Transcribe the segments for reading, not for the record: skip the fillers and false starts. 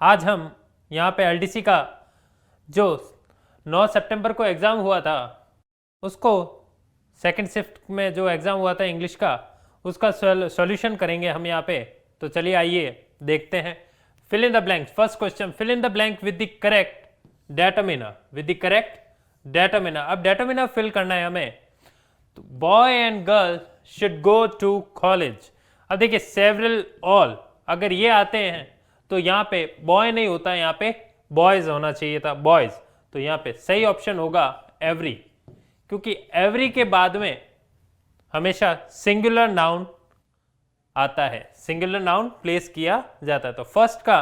आज हम यहाँ पे एलडीसी का जो 9 सितंबर को एग्ज़ाम हुआ था उसको सेकंड शिफ्ट में जो एग्ज़ाम हुआ था इंग्लिश का उसका सॉल्यूशन करेंगे हम यहाँ पे। तो चलिए आइए देखते हैं। Fill in the blank. First question, fill in the blank with the correct determiner. With the correct determiner. अब डेटर्मिनर फिल करना है हमें। तो boy and girl should go to college. अब देखिए सेवरल ऑल अगर ये आते हैं तो यहाँ पे बॉय नहीं होता, यहाँ पे बॉयज होना चाहिए था, बॉयज। तो यहाँ पे सही ऑप्शन होगा एवरी, क्योंकि एवरी के बाद में हमेशा सिंगुलर नाउन आता है, सिंगुलर नाउन प्लेस किया जाता है। तो फर्स्ट का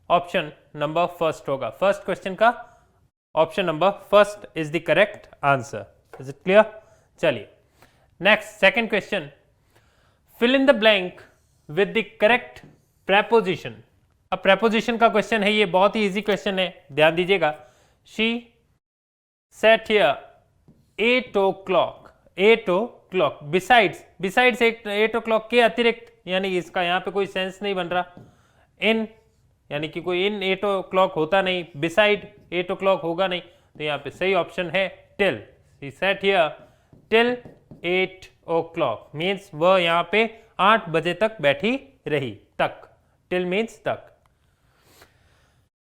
ऑप्शन नंबर फर्स्ट होगा। फर्स्ट क्वेश्चन का option number first is the correct answer. Is it clear? चलिए next second question, fill in the blank with the correct preposition. अब प्रेपोजिशन का क्वेश्चन है, ये बहुत ही इजी क्वेश्चन है, ध्यान दीजिएगा। She sat here 8 o'clock, 8 o'clock, besides 8 o'clock के अतिरिक्त, यानी इसका यहाँ पे कोई सेंस नहीं बन रहा। इन यानी कि कोई इन 8 o'clock होता नहीं, बिसाइड 8 o'clock होगा नहीं, तो यहाँ पे सही ऑप्शन है till. She sat here till 8 o'clock means वह यहाँ पे 8 बजे तक बैठी रही, तक। टिल मीन्स तक।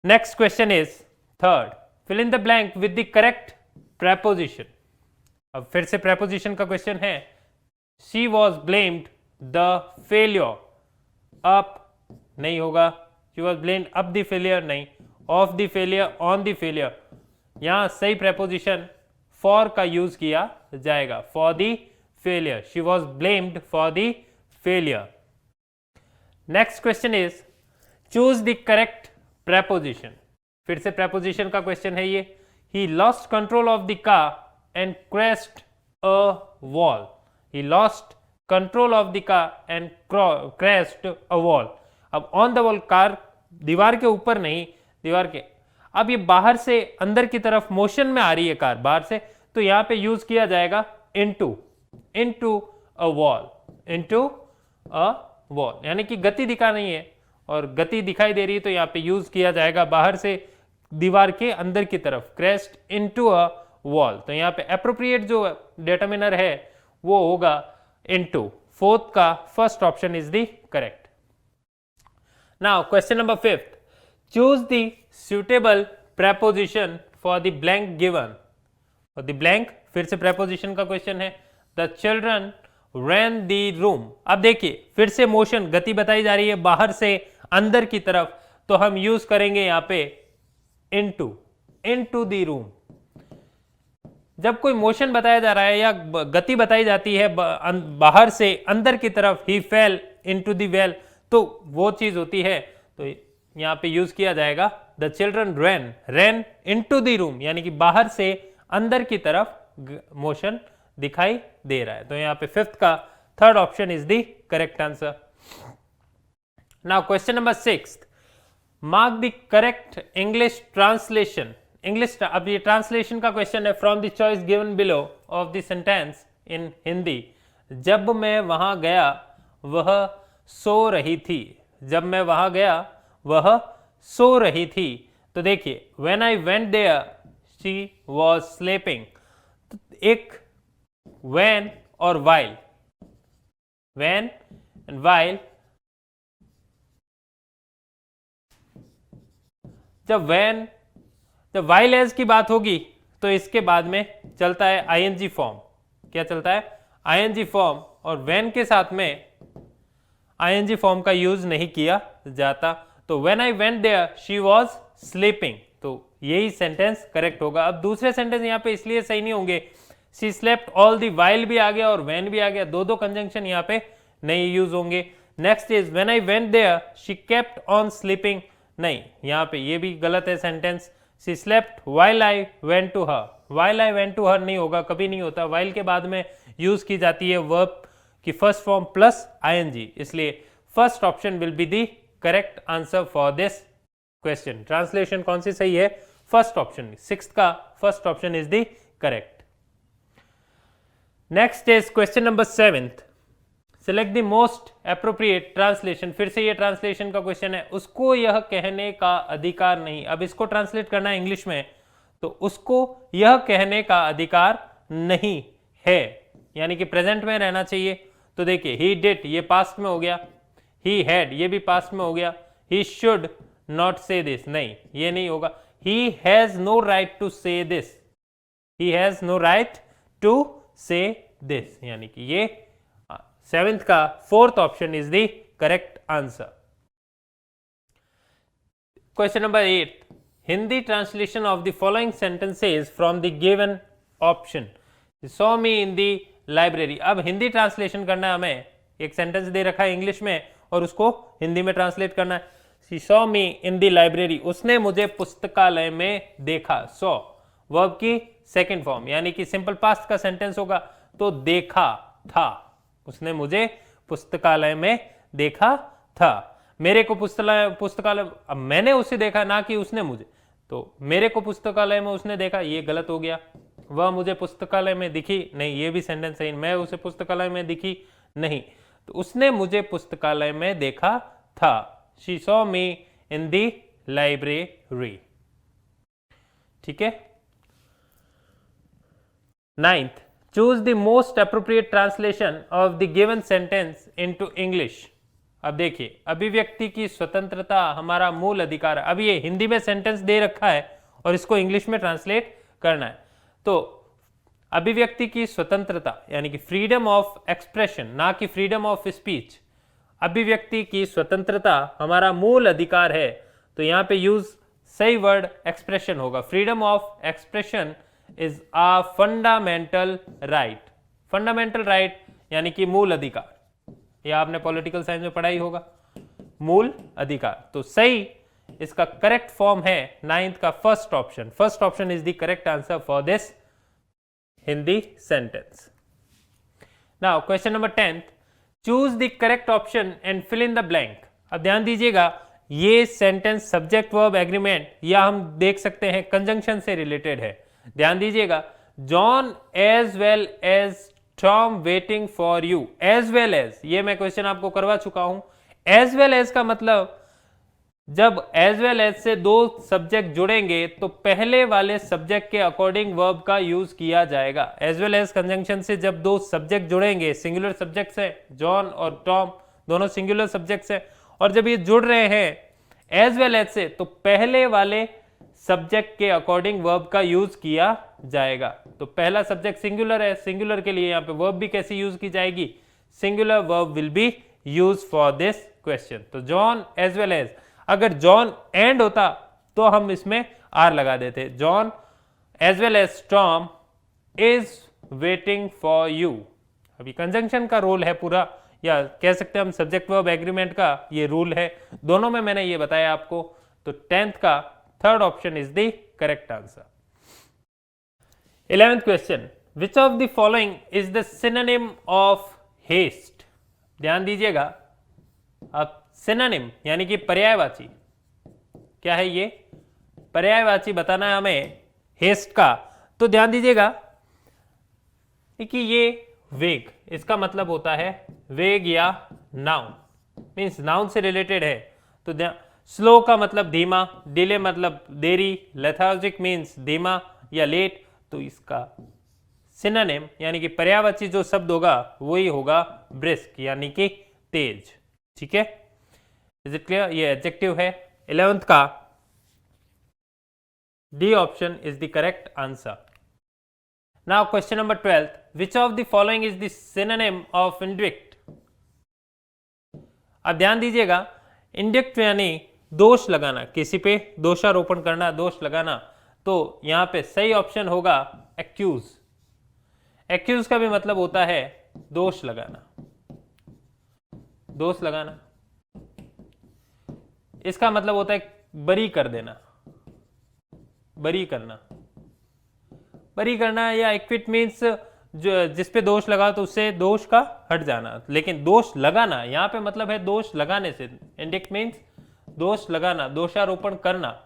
Next question is third, fill in the blank with the correct preposition. अब फिर से प्रेपोजिशन का क्वेश्चन है। She was blamed the failure, up नहीं होगा, she was blamed up the failure नहीं, of the failure, on the failure. यहां सही प्रेपोजिशन फॉर का यूज किया जाएगा, for the failure. She was blamed for the failure. Next question is choose the correct preposition. फिर से preposition का question है ये। He lost control of the car and crashed a wall. He lost control of the car and crashed a wall. अब on the wall, car दीवार के ऊपर नहीं, दीवार के, अब ये बाहर से अंदर की तरफ मोशन में आ रही है कार बाहर से, तो यहाँ पे यूज किया जाएगा into a wall, into a wall, यानी कि गति दिखा नहीं है और गति दिखाई दे रही है, तो यहाँ पे यूज किया जाएगा बाहर से दीवार के अंदर की तरफ, crashed into a वॉल। तो यहाँ पे अप्रोप्रिएट जो डेटर्मिनर है वो होगा इनटू। फोर्थ का first option is the correct. Now question number fifth, choose the suitable preposition for the blank given. For the blank फिर से प्रेपोजिशन का क्वेश्चन है। The children rain the room. अब देखिए फिर से मोशन, गति बताई जा रही है बाहर से अंदर की तरफ, तो हम यूज करेंगे यहाँ पे इनटू द रूम। जब कोई मोशन बताया जा रहा है या गति बताई जाती है बाहर से अंदर की तरफ, ही फेल इनटू द वेल, तो वो चीज होती है, तो यहाँ पे यूज किया जाएगा the children ran into the room, यानी कि बाहर से अंदर की तरफ मोशन दिखाई दे रहा है। तो यहाँ पे फिफ्थ का third option is the correct answer. Now question number sixth, mark the correct English translation. English, अब ये ट्रांसलेशन का क्वेश्चन है। From the choice given below of the sentence in Hindi. जब मैं वहां गया वह सो रही थी। जब मैं वहां गया वह सो रही थी। तो देखिए when I went there she was sleeping. तो एक व्हेन और व्हाइल, व्हेन एंड व्हाइल, जब व्हाइल एज की बात होगी तो इसके बाद में चलता है आईएनजी फॉर्म। क्या चलता है? ING form. और व्हेन के साथ में आईएनजी फॉर्म का यूज नहीं किया जाता। तो when I went there she was sleeping, तो यही सेंटेंस करेक्ट होगा। अब दूसरे सेंटेंस यहाँ पे इसलिए सही नहीं होंगे, she slept all the while भी आ गया और व्हेन भी आ गया, दो कंजंक्शन यहाँ पे नहीं यूज होंगे। Next is when I went there she kept on sleeping, नहीं, यहाँ पे ये भी गलत है sentence. She slept while I went to her. While I went to her नहीं होगा, कभी नहीं होता। while के बाद में यूज की जाती है वर्ब की फर्स्ट फॉर्म प्लस आईएनजी, इसलिए first option will be the correct answer for this question. Translation कौन सी सही है? फर्स्ट ऑप्शन, सिक्स्थ का first option is the correct. Next is question number seventh. Select the most appropriate translation, फिर से ये translation का question है। उसको यह कहने का अधिकार नहीं, अब इसको ट्रांसलेट करना है इंग्लिश में, तो उसको यह कहने का अधिकार नहीं है, यानी कि प्रेजेंट में रहना चाहिए। तो देखिए ही डिड ये पास्ट में हो गया, ही हैड ये भी पास्ट में हो गया, he should not say this, नहीं ये नहीं होगा, he has no right to say this, he has no right to say this, यानी कि ये सेवेंथ का fourth option is the correct answer. Question number 8, Hindi translation of the following sentences from the given option, saw me in the library. अब Hindi translation करना है हमें, एक sentence दे रखा है इंग्लिश में और उसको हिंदी में ट्रांसलेट करना है। She saw me in the library, उसने मुझे पुस्तकालय में देखा। सॉ वर्ब की सेकंड फॉर्म, यानी कि सिंपल पास्ट का सेंटेंस होगा, तो देखा था, उसने मुझे पुस्तकालय में देखा था। मेरे को पुस्तकालय, अब मैंने उसे देखा ना कि उसने मुझे, तो मेरे को पुस्तकालय में उसने देखा ये गलत हो गया। वह मुझे पुस्तकालय में दिखी, नहीं ये भी सेंटेंस सही, मैं उसे पुस्तकालय में दिखी नहीं, तो उसने मुझे पुस्तकालय में देखा था। She saw me in the library. ठीक है। 9th, choose the most appropriate translation of the given sentence into English. अब देखिए अभिव्यक्ति की स्वतंत्रता हमारा मूल अधिकार है। अब ये हिंदी में सेंटेंस दे रखा है और इसको इंग्लिश में ट्रांसलेट करना है, तो अभिव्यक्ति की स्वतंत्रता यानी कि फ्रीडम ऑफ एक्सप्रेशन, ना कि फ्रीडम ऑफ स्पीच, अभिव्यक्ति की स्वतंत्रता हमारा मूल अधिकार है, तो यहां पे यूज सही वर्ड एक्सप्रेशन होगा। Freedom of expression is a fundamental right, fundamental right यानी कि मूल अधिकार, यह आपने पॉलिटिकल साइंस में पढ़ाई होगा, मूल अधिकार। तो सही इसका करेक्ट फॉर्म है 9th का first option. First option is the correct answer for this Hindi sentence. Now question number 10th, choose the correct option and fill in the blank. अब ध्यान दीजिएगा ये सेंटेंस सब्जेक्ट वर्ब एग्रीमेंट या हम देख सकते हैं कंजंक्शन से रिलेटेड है। ध्यान दीजिएगा, John as well as Tom waiting for you, as well as, ये मैं क्वेश्चन आपको करवा चुका हूं। एज वेल एज का मतलब जब एज वेल एज से दो सब्जेक्ट जुड़ेंगे तो पहले वाले सब्जेक्ट के अकॉर्डिंग वर्ब का यूज किया जाएगा। एज वेल एज कंजंक्शन से जब दो सब्जेक्ट जुड़ेंगे, सिंगुलर सब्जेक्ट्स है, जॉन और टॉम दोनों सिंगुलर सब्जेक्ट्स है, और जब ये जुड़ रहे हैं एज वेल एज से तो पहले वाले सब्जेक्ट के अकॉर्डिंग वर्ब का यूज किया जाएगा। तो पहला सब्जेक्ट सिंगुलर है, सिंगुलर के लिए यहां पे वर्ब भी कैसी यूज की जाएगी, singular verb will be use for this question. तो जॉन एज वेल एज, अगर जॉन एंड होता तो हम इसमें आर लगा देते, John as well as Tom is waiting for you. अभी कंजंक्शन का रोल है पूरा, या कह सकते हैं हम सब्जेक्ट वर्ब एग्रीमेंट का ये रूल है, दोनों में मैंने ये बताया आपको। तो 10th का third option is the correct answer. 11th question, which of the following is the synonym of haste. ध्यान दीजिएगा, अब सिनोनिम यानी कि पर्यायवाची, क्या है ये पर्यायवाची बताना है हमें हेस्ट का। तो ध्यान दीजिएगा कि ये वेग, इसका मतलब होता है वेग या नाउन, मींस नाउन से रिलेटेड है। तो स्लो का मतलब धीमा, डिले मतलब देरी, लेथार्जिक मींस धीमा या लेट। तो इसका सिनोनिम यानी कि पर्यायवाची जो शब्द होगा वही होगा ब्रिस्क यानी कि तेज। ठीक है, इज इट क्लियर, ये एडजेक्टिव है। 11th का D option is the correct answer. Now question number 12th, which of the following is the synonym of indict। अब ध्यान दीजिएगा, इंडिक्ट यानी दोष लगाना, किसी पे दोषारोपण करना, दोष लगाना। तो यहां पे सही ऑप्शन होगा एक्यूज। एक्यूज का भी मतलब होता है दोष लगाना, दोष लगाना। इसका मतलब होता है बरी कर देना, बरी करना, बरी करना, या एक्विट मीन्स जिस पे दोष लगा तो उससे दोष का हट जाना। लेकिन दोष लगाना यहां पे मतलब है दोष लगाने से, इंडिक्ट मीन्स दोष लगाना, दोषारोपण करना।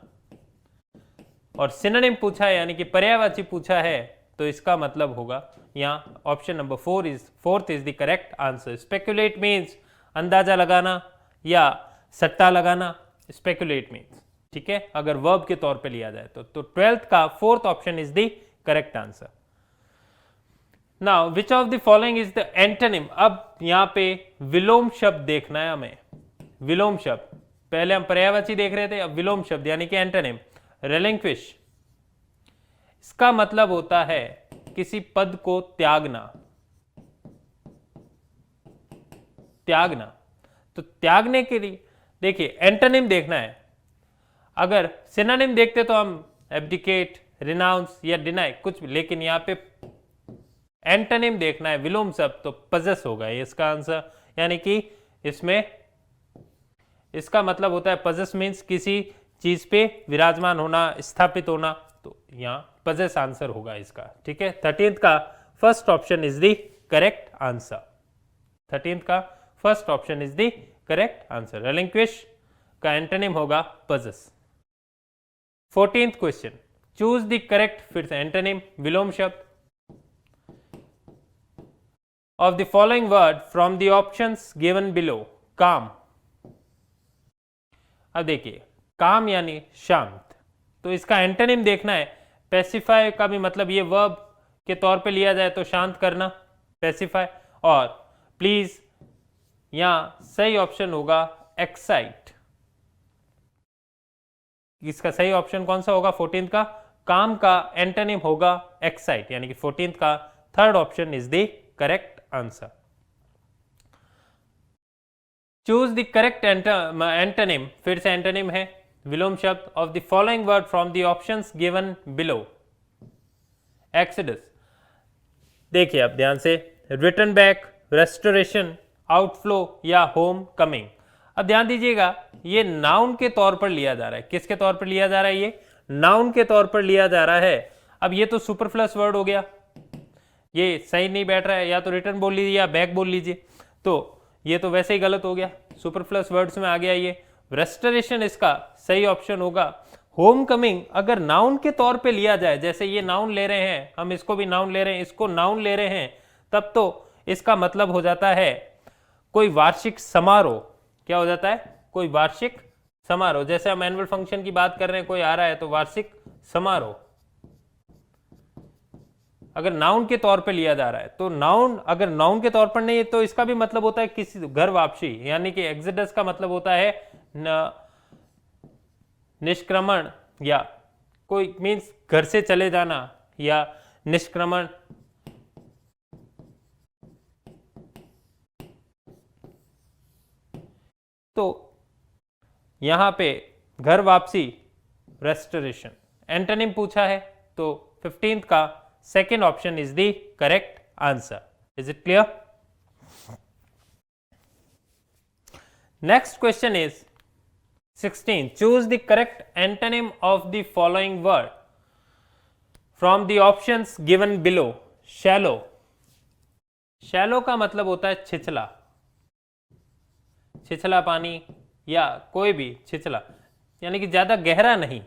और सिनोनिम पूछा है यानी कि पर्यायवाची पूछा है, तो इसका मतलब होगा यहाँ option number fourth is the correct answer. Speculate means अंदाजा लगाना या सट्टा लगाना, स्पेकुलेट मीन्स, ठीक है, अगर वर्ब के तौर पे लिया जाए तो 12th का fourth option is the correct answer. Now which of the following is the antonym. अब यहाँ पे विलोम शब्द देखना है हमें। विलोम शब्द, पहले हम पर्यायवाची देख रहे थे, अब विलोम शब्द यानी कि एंटोनिम। रेलिंक्विश, इसका मतलब होता है किसी पद को त्यागना। त्यागना, तो त्यागने के लिए देखिए एंटोनिम देखना है। अगर सिनोनिम देखते तो हम एब्डिकेट, रिनाउंस या डिनाई कुछ भी, लेकिन यहां पे एंटोनिम देखना है विलोम शब्द, तो पजेस होगा ये इसका आंसर। यानी कि इसमें इसका मतलब होता है पजेस मीन्स किसी चीज पे विराजमान होना, स्थापित होना, तो यहां पजेस आंसर होगा इसका, ठीक है। 13th का first option is the correct answer. 13th का first option is the correct answer. Relinquish का एंटोनिम होगा possess. 14th question, choose the correct, फिर से एंटोनिम विलोम शब्द of the following word from the options given below. काम, अब देखिए काम यानी शांत, तो इसका एंटोनिम देखना है। पैसिफाई का भी मतलब ये वर्ब के तौर पे लिया जाए तो शांत करना, पैसिफाई। और प्लीज यहां सही ऑप्शन होगा एक्साइट। इसका सही ऑप्शन कौन सा होगा 14th का? काम का एंटोनिम होगा एक्साइट, यानी कि 14th का third option is the correct answer. Choose the correct antonym, फिर से एंटोनिम है विलोम शब्द of the following word from the options given below. Exodus, देखिए आप ध्यान से, रिटर्न बैक, रेस्टोरेशन, आउटफ्लो या होम कमिंग। अब ध्यान दीजिएगा ये नाउन के तौर पर लिया जा रहा है। किसके तौर पर लिया जा रहा है? ये नाउन के तौर पर लिया जा रहा है। अब ये तो सुपरफ्लस वर्ड हो गया, ये सही नहीं बैठ रहा है, या तो रिटर्न बोल लीजिए या बैक बोल लीजिए, तो ये तो वैसे ही गलत हो गया, सुपरफ्लस वर्ड्स में आ गया ये। रेस्टोरेशन इसका सही ऑप्शन होगा। होम कमिंग अगर नाउन के तौर पे लिया जाए, जैसे ये नाउन ले रहे हैं, हम इसको भी नाउन ले रहे हैं, इसको नाउन ले रहे हैं, तब तो इसका मतलब हो जाता है कोई वार्षिक समारोह। क्या हो जाता है? कोई वार्षिक समारोह। जैसे हम एनुअल फंक्शन की बात कर रहे हैं, कोई आ रहा है तो वार्षिक समारोह। अगर नाउन के तौर पे लिया जा रहा है तो नाउन, अगर नाउन के तौर पर नहीं है तो इसका भी मतलब होता है किसी घर वापसी, यानी कि एक्सोडस का मतलब होता है निष्क्रमण, या कोई मीन्स घर से चले जाना या निष्क्रमण। तो यहां पे घर वापसी, रेस्टोरेशन। एंटोनिम पूछा है तो 15th का second option is the correct answer. Is it clear? Next question is 16. Choose the correct antonym of the following word from the options given below. Shallow. Shallow का मतलब होता है छिछला, छिछला पानी या कोई भी छिछला, यानी कि ज्यादा गहरा नहीं।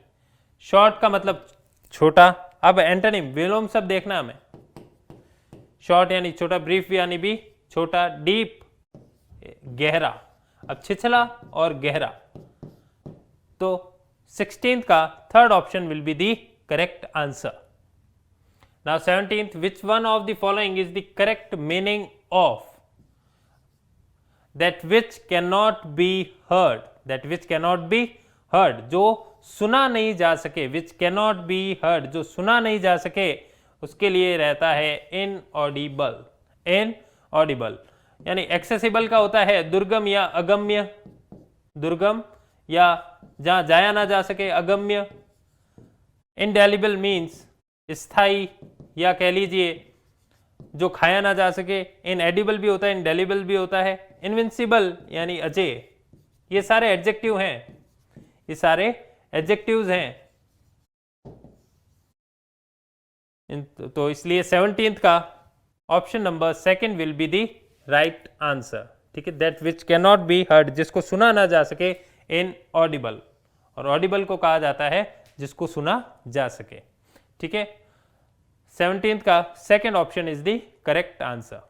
शॉर्ट का मतलब छोटा। अब एंटोनिम विलोम शब्द देखना हमें। शॉर्ट यानी छोटा, ब्रीफ यानी भी छोटा, डीप गहरा। अब छिछला और गहरा, तो 16th का third option will be the correct answer. Now 17th, which one of the following is the correct meaning of that which can not be heard. That which can not be heard, जो सुना नहीं जा सके। Which can not be heard, जो सुना नहीं जा सके, उसके लिए रहता है इनऑडिबल। इनऑडिबल यानी एक्सेसिबल का होता है दुर्गम या अगम्य। दुर्गम या जहां जाया ना जा सके, अगम्य। इंडेलिबल मीन्स स्थाई, या कह लीजिए जो खाया ना जा सके। इनएडिबल भी होता है, इंडेलिबल भी होता है। इनविंसिबल यानी अजय। ये सारे एडजेक्टिव हैं, ये सारे एडजेक्टिव्स हैं। तो इसलिए 17th का option number second will be the right answer. ठीक है, that which can not be heard, जिसको सुना ना जा सके, इनऑडिबल। और ऑडिबल को कहा जाता है जिसको सुना जा सके। ठीक है, 17th का second option is the correct answer.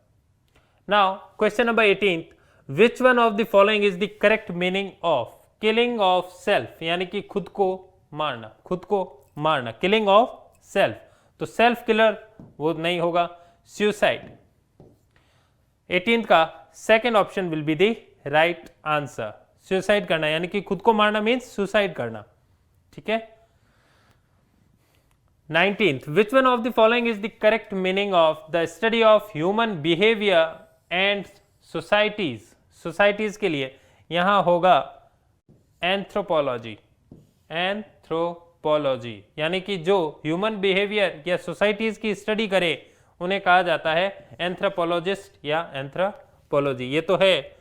Now question number 18th, which one of the following is the correct meaning of killing of self, यानी कि खुद को मारना, खुद को मारना, किलिंग ऑफ सेल्फ. तो सेल्फ किलर वो नहीं होगा, सुसाइड. 18th का second option will be the right answer. Suicide करना यानी कि खुद को मारना मीन्स सुसाइड करना. ठीक है. 19th, which one of the following is the correct meaning of the study of human behavior and societies? societies के लिए यहां होगा एंथ्रोपोलॉजी. एंथ्रोपोलॉजी यानी कि जो ह्यूमन बिहेवियर या सोसाइटीज की स्टडी करे उन्हें कहा जाता है एंथ्रोपोलॉजिस्ट या एंथ्रोपोलॉजी. ये तो है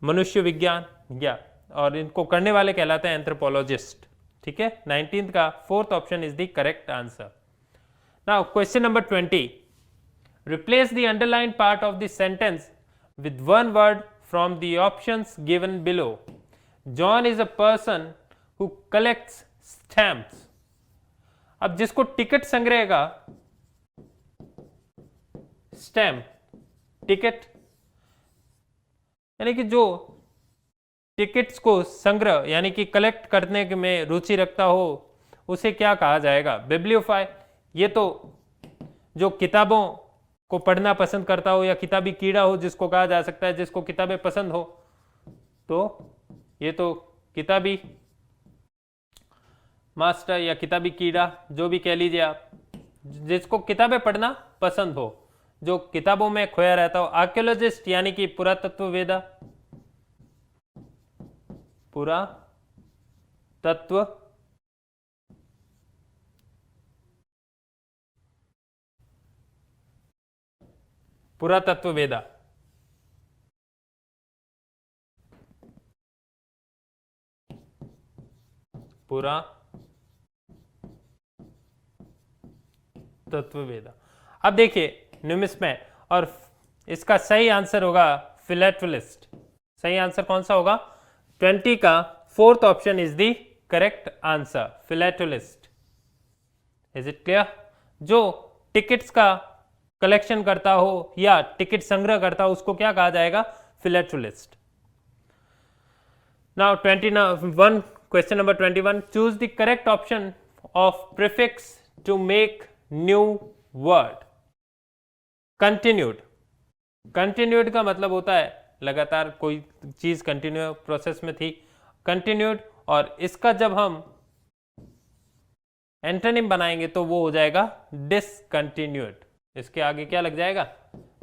मनुष्य विज्ञान या, और इनको करने वाले कहलाते हैं एंथ्रोपोलॉजिस्ट. ठीक है. 19th का fourth option is the correct answer. Now question number 20, replace the underline part of the sentence with one word from the options given below. John is a person who collects stamps. अब जिसको ticket संग्रह का, stamp ticket यानी कि जो tickets को संग्रह यानी कि कलेक्ट करने में रुचि रखता हो उसे क्या कहा जाएगा? बिब्लियोफाइल. ये तो जो किताबों को पढ़ना पसंद करता हो या किताबी कीड़ा हो जिसको कहा जा सकता है, जिसको किताबें पसंद हो, तो ये तो किताबी मास्टर या किताबी कीड़ा जो भी कह लीजिए आप, जिसको किताबें पढ़ना पसंद हो, जो किताबों में खोया रहता हो. आर्कियोलॉजिस्ट यानी कि पुरातत्ववेदा, पुरातत्व पुरातत्ववेदा. पुरातत्ववेदा. अब देखिए न्यूमिस्मेट, और इसका सही आंसर होगा फिलेटलिस्ट. सही आंसर कौन सा होगा? 20 का fourth option is the correct answer, philatelist. Is it clear? जो टिकट्स का कलेक्शन करता हो या टिकट संग्रह करता हो उसको क्या कहा जाएगा? Philatelist. Now 21, question number 21, choose the correct option of prefix to make new word. Continued. Continued का मतलब होता है लगातार कोई चीज कंटिन्यू प्रोसेस में थी, कंटिन्यूड. और इसका जब हम एंटोनिम बनाएंगे तो वो हो जाएगा डिसकंटिन्यूड. इसके आगे क्या लग जाएगा?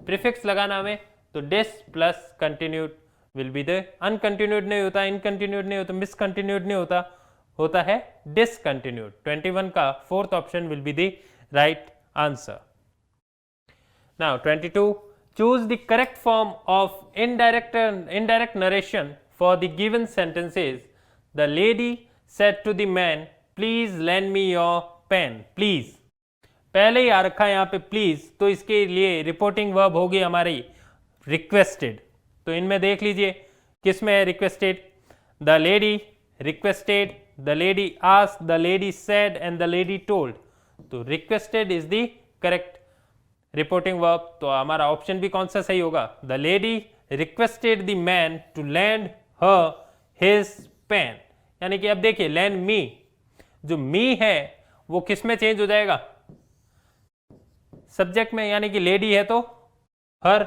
प्रीफिक्स लगाना हमें, तो dis plus continued will be the. Uncontinued नहीं होता, इनकंटिन्यूड नहीं होता, मिसकंटिन्यूड नहीं होता, होता है डिसकंटिन्यूड. 21 का fourth option will be the right answer. Now 22, choose the correct form of indirect narration for the given sentences. The lady said to the man, please lend me your pen. Please पहले ही आ रखा है यहाँ पे please, तो इसके लिए reporting verb होगी हमारी requested. तो इनमें देख लीजिए किस में है requested. The lady requested, the lady asked, the lady said and the lady told. तो requested is the correct reporting verb. तो हमारा ऑप्शन भी कौन सा सही होगा? The lady requested the man to lend her his pen. यानी कि अब देखिए लैंड मी, जो मी है वो किस में चेंज हो जाएगा? सब्जेक्ट में, यानी कि लेडी है तो हर,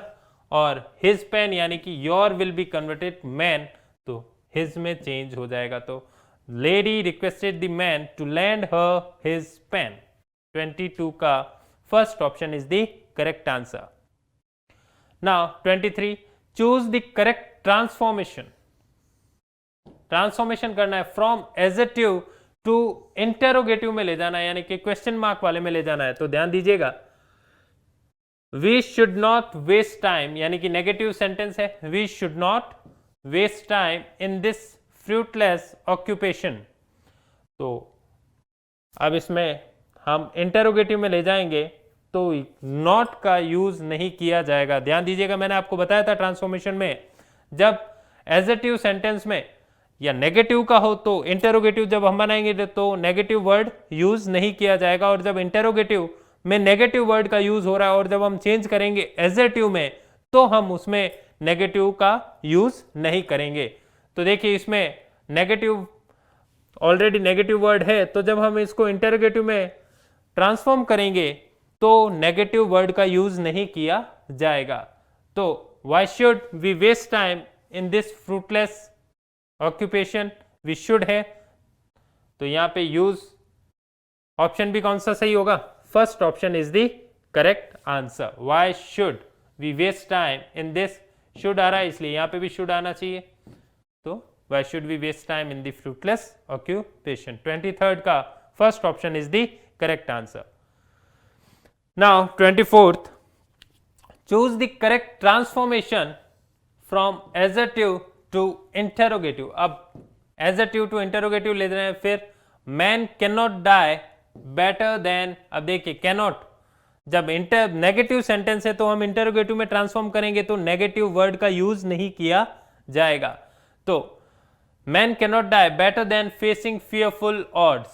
और हिज पेन यानी कि your will be converted man, तो हिज में चेंज हो जाएगा. तो lady requested the man to lend her his pen. 22 का first option is the correct answer. Now 23, choose the correct transformation. Transformation करना है from adjective to interrogative में ले जाना है, यानी कि क्वेश्चन मार्क वाले में ले जाना है. तो ध्यान दीजिएगा, we should not waste time यानी कि नेगेटिव सेंटेंस है, we should not waste time in this fruitless occupation. तो अब इसमें हम इंटेरोगेटिव में ले जाएंगे तो नॉट का यूज नहीं किया जाएगा. ध्यान दीजिएगा, मैंने आपको बताया था ट्रांसफॉर्मेशन में जब एडजेक्टिव सेंटेंस में या नेगेटिव का हो तो इंटेरोगेटिव जब हम बनाएंगे तो नेगेटिव वर्ड यूज नहीं किया जाएगा, और जब इंटेरोगेटिव में नेगेटिव वर्ड का यूज हो रहा है और जब हम चेंज करेंगे एडजेक्टिव में तो हम उसमें नेगेटिव का यूज नहीं करेंगे। तो देखिए इसमें नेगेटिव ऑलरेडी नेगेटिव वर्ड है, तो जब हम इसको इंटरोगेटिव में ट्रांसफॉर्म करेंगे तो नेगेटिव वर्ड का यूज नहीं किया जाएगा। तो why should we waste time in this fruitless occupation, we should है, तो यहां पे यूज ऑप्शन भी कौन सा सही होगा, first option is the correct answer. Why should we waste time in this, should आ रहा है इसलिए यहां पे भी शुड आना चाहिए, तो why should we waste time in the fruitless occupation? 23rd का first option is the correct answer. Now 24th, choose the correct transformation from adjective to interrogative. अब adjective to interrogative ले रहे हैं, फिर man cannot die better than, अब देखिए cannot जब negative sentence है तो हम इंटरोगेटिव में ट्रांसफॉर्म करेंगे तो नेगेटिव वर्ड का यूज नहीं किया जाएगा। तो man cannot die better than facing fearful odds,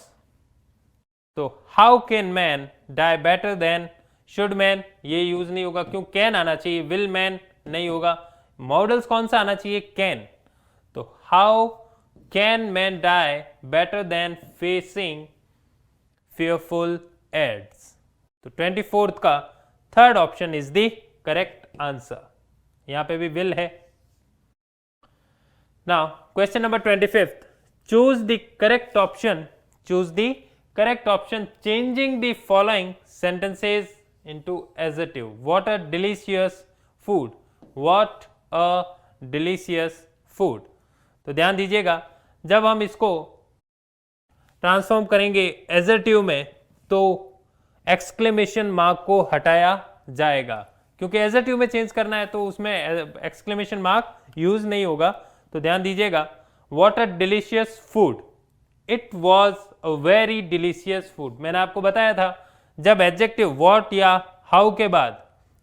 तो how can man die better than should man, ये यूज नहीं होगा क्यों, can आना चाहिए, will man नहीं होगा, मॉडल्स कौन सा आना चाहिए, can, तो how can man die better than facing fearful odds, तो 24th का third option is the correct answer, यहां पे भी will है। Now question number 25th, choose the correct option, choose the correct option changing the following sentences into adjective. What a delicious food, what a delicious food। तो ध्यान दीजिएगा जब हम इसको ट्रांसफॉर्म करेंगे एडजेक्टिव में तो एक्सक्लेमेशन मार्क को हटाया जाएगा, क्योंकि एडजेक्टिव में चेंज करना है तो उसमें एक्सक्लेमेशन मार्क यूज नहीं होगा। तो ध्यान दीजिएगा, what a delicious food, it was a very delicious food. मैंने आपको बताया था जब एडजेक्टिव वॉट या हाउ के बाद,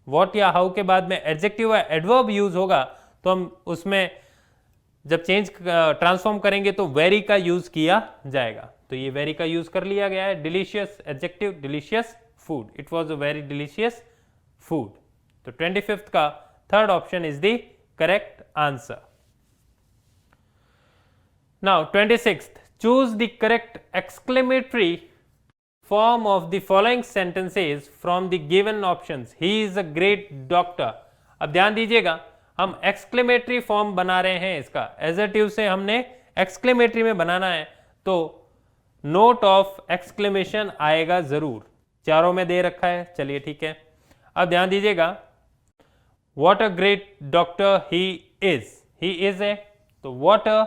वॉट या हाउ के बाद में एडजेक्टिव या एडवर्ब यूज होगा तो हम उसमें जब चेंज ट्रांसफॉर्म करेंगे तो वेरी का यूज किया जाएगा। तो ये वेरी का यूज कर लिया गया है, delicious adjective delicious food, it was a very delicious food. तो 25th का third option is the correct answer. Now 26th, choose the correct exclamatory form of the following sentences from the given options. He is a great doctor. अब ध्यान दीजिएगा हम exclamatory form बना रहे हैं, इसका adjective से हमने exclamatory में बनाना है तो note of exclamation आएगा जरूर, चारों में दे रखा है, चलिए ठीक है। अब ध्यान दीजिएगा what a great doctor he is है, तो what a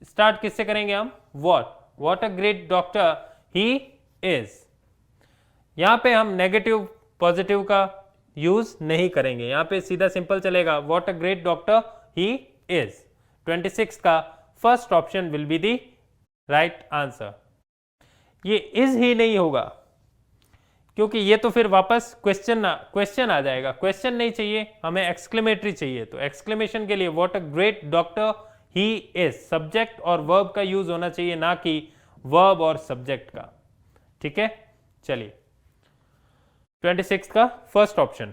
स्टार्ट किससे करेंगे हम, what a great doctor he is. यहां पे हम नेगेटिव पॉजिटिव का यूज नहीं करेंगे, यहां पे सीधा सिंपल चलेगा, what a great doctor he is. 26 का first option will be the right answer. ये इज ही नहीं होगा क्योंकि ये तो फिर वापस क्वेश्चन आ जाएगा, क्वेश्चन नहीं चाहिए हमें, एक्सक्लेमेटरी चाहिए। तो एक्सक्लेमेशन के लिए what a great doctor he is, subject और वर्ब का यूज होना चाहिए, ना कि वर्ब और सब्जेक्ट का, ठीक है। चलिए 26 का first option.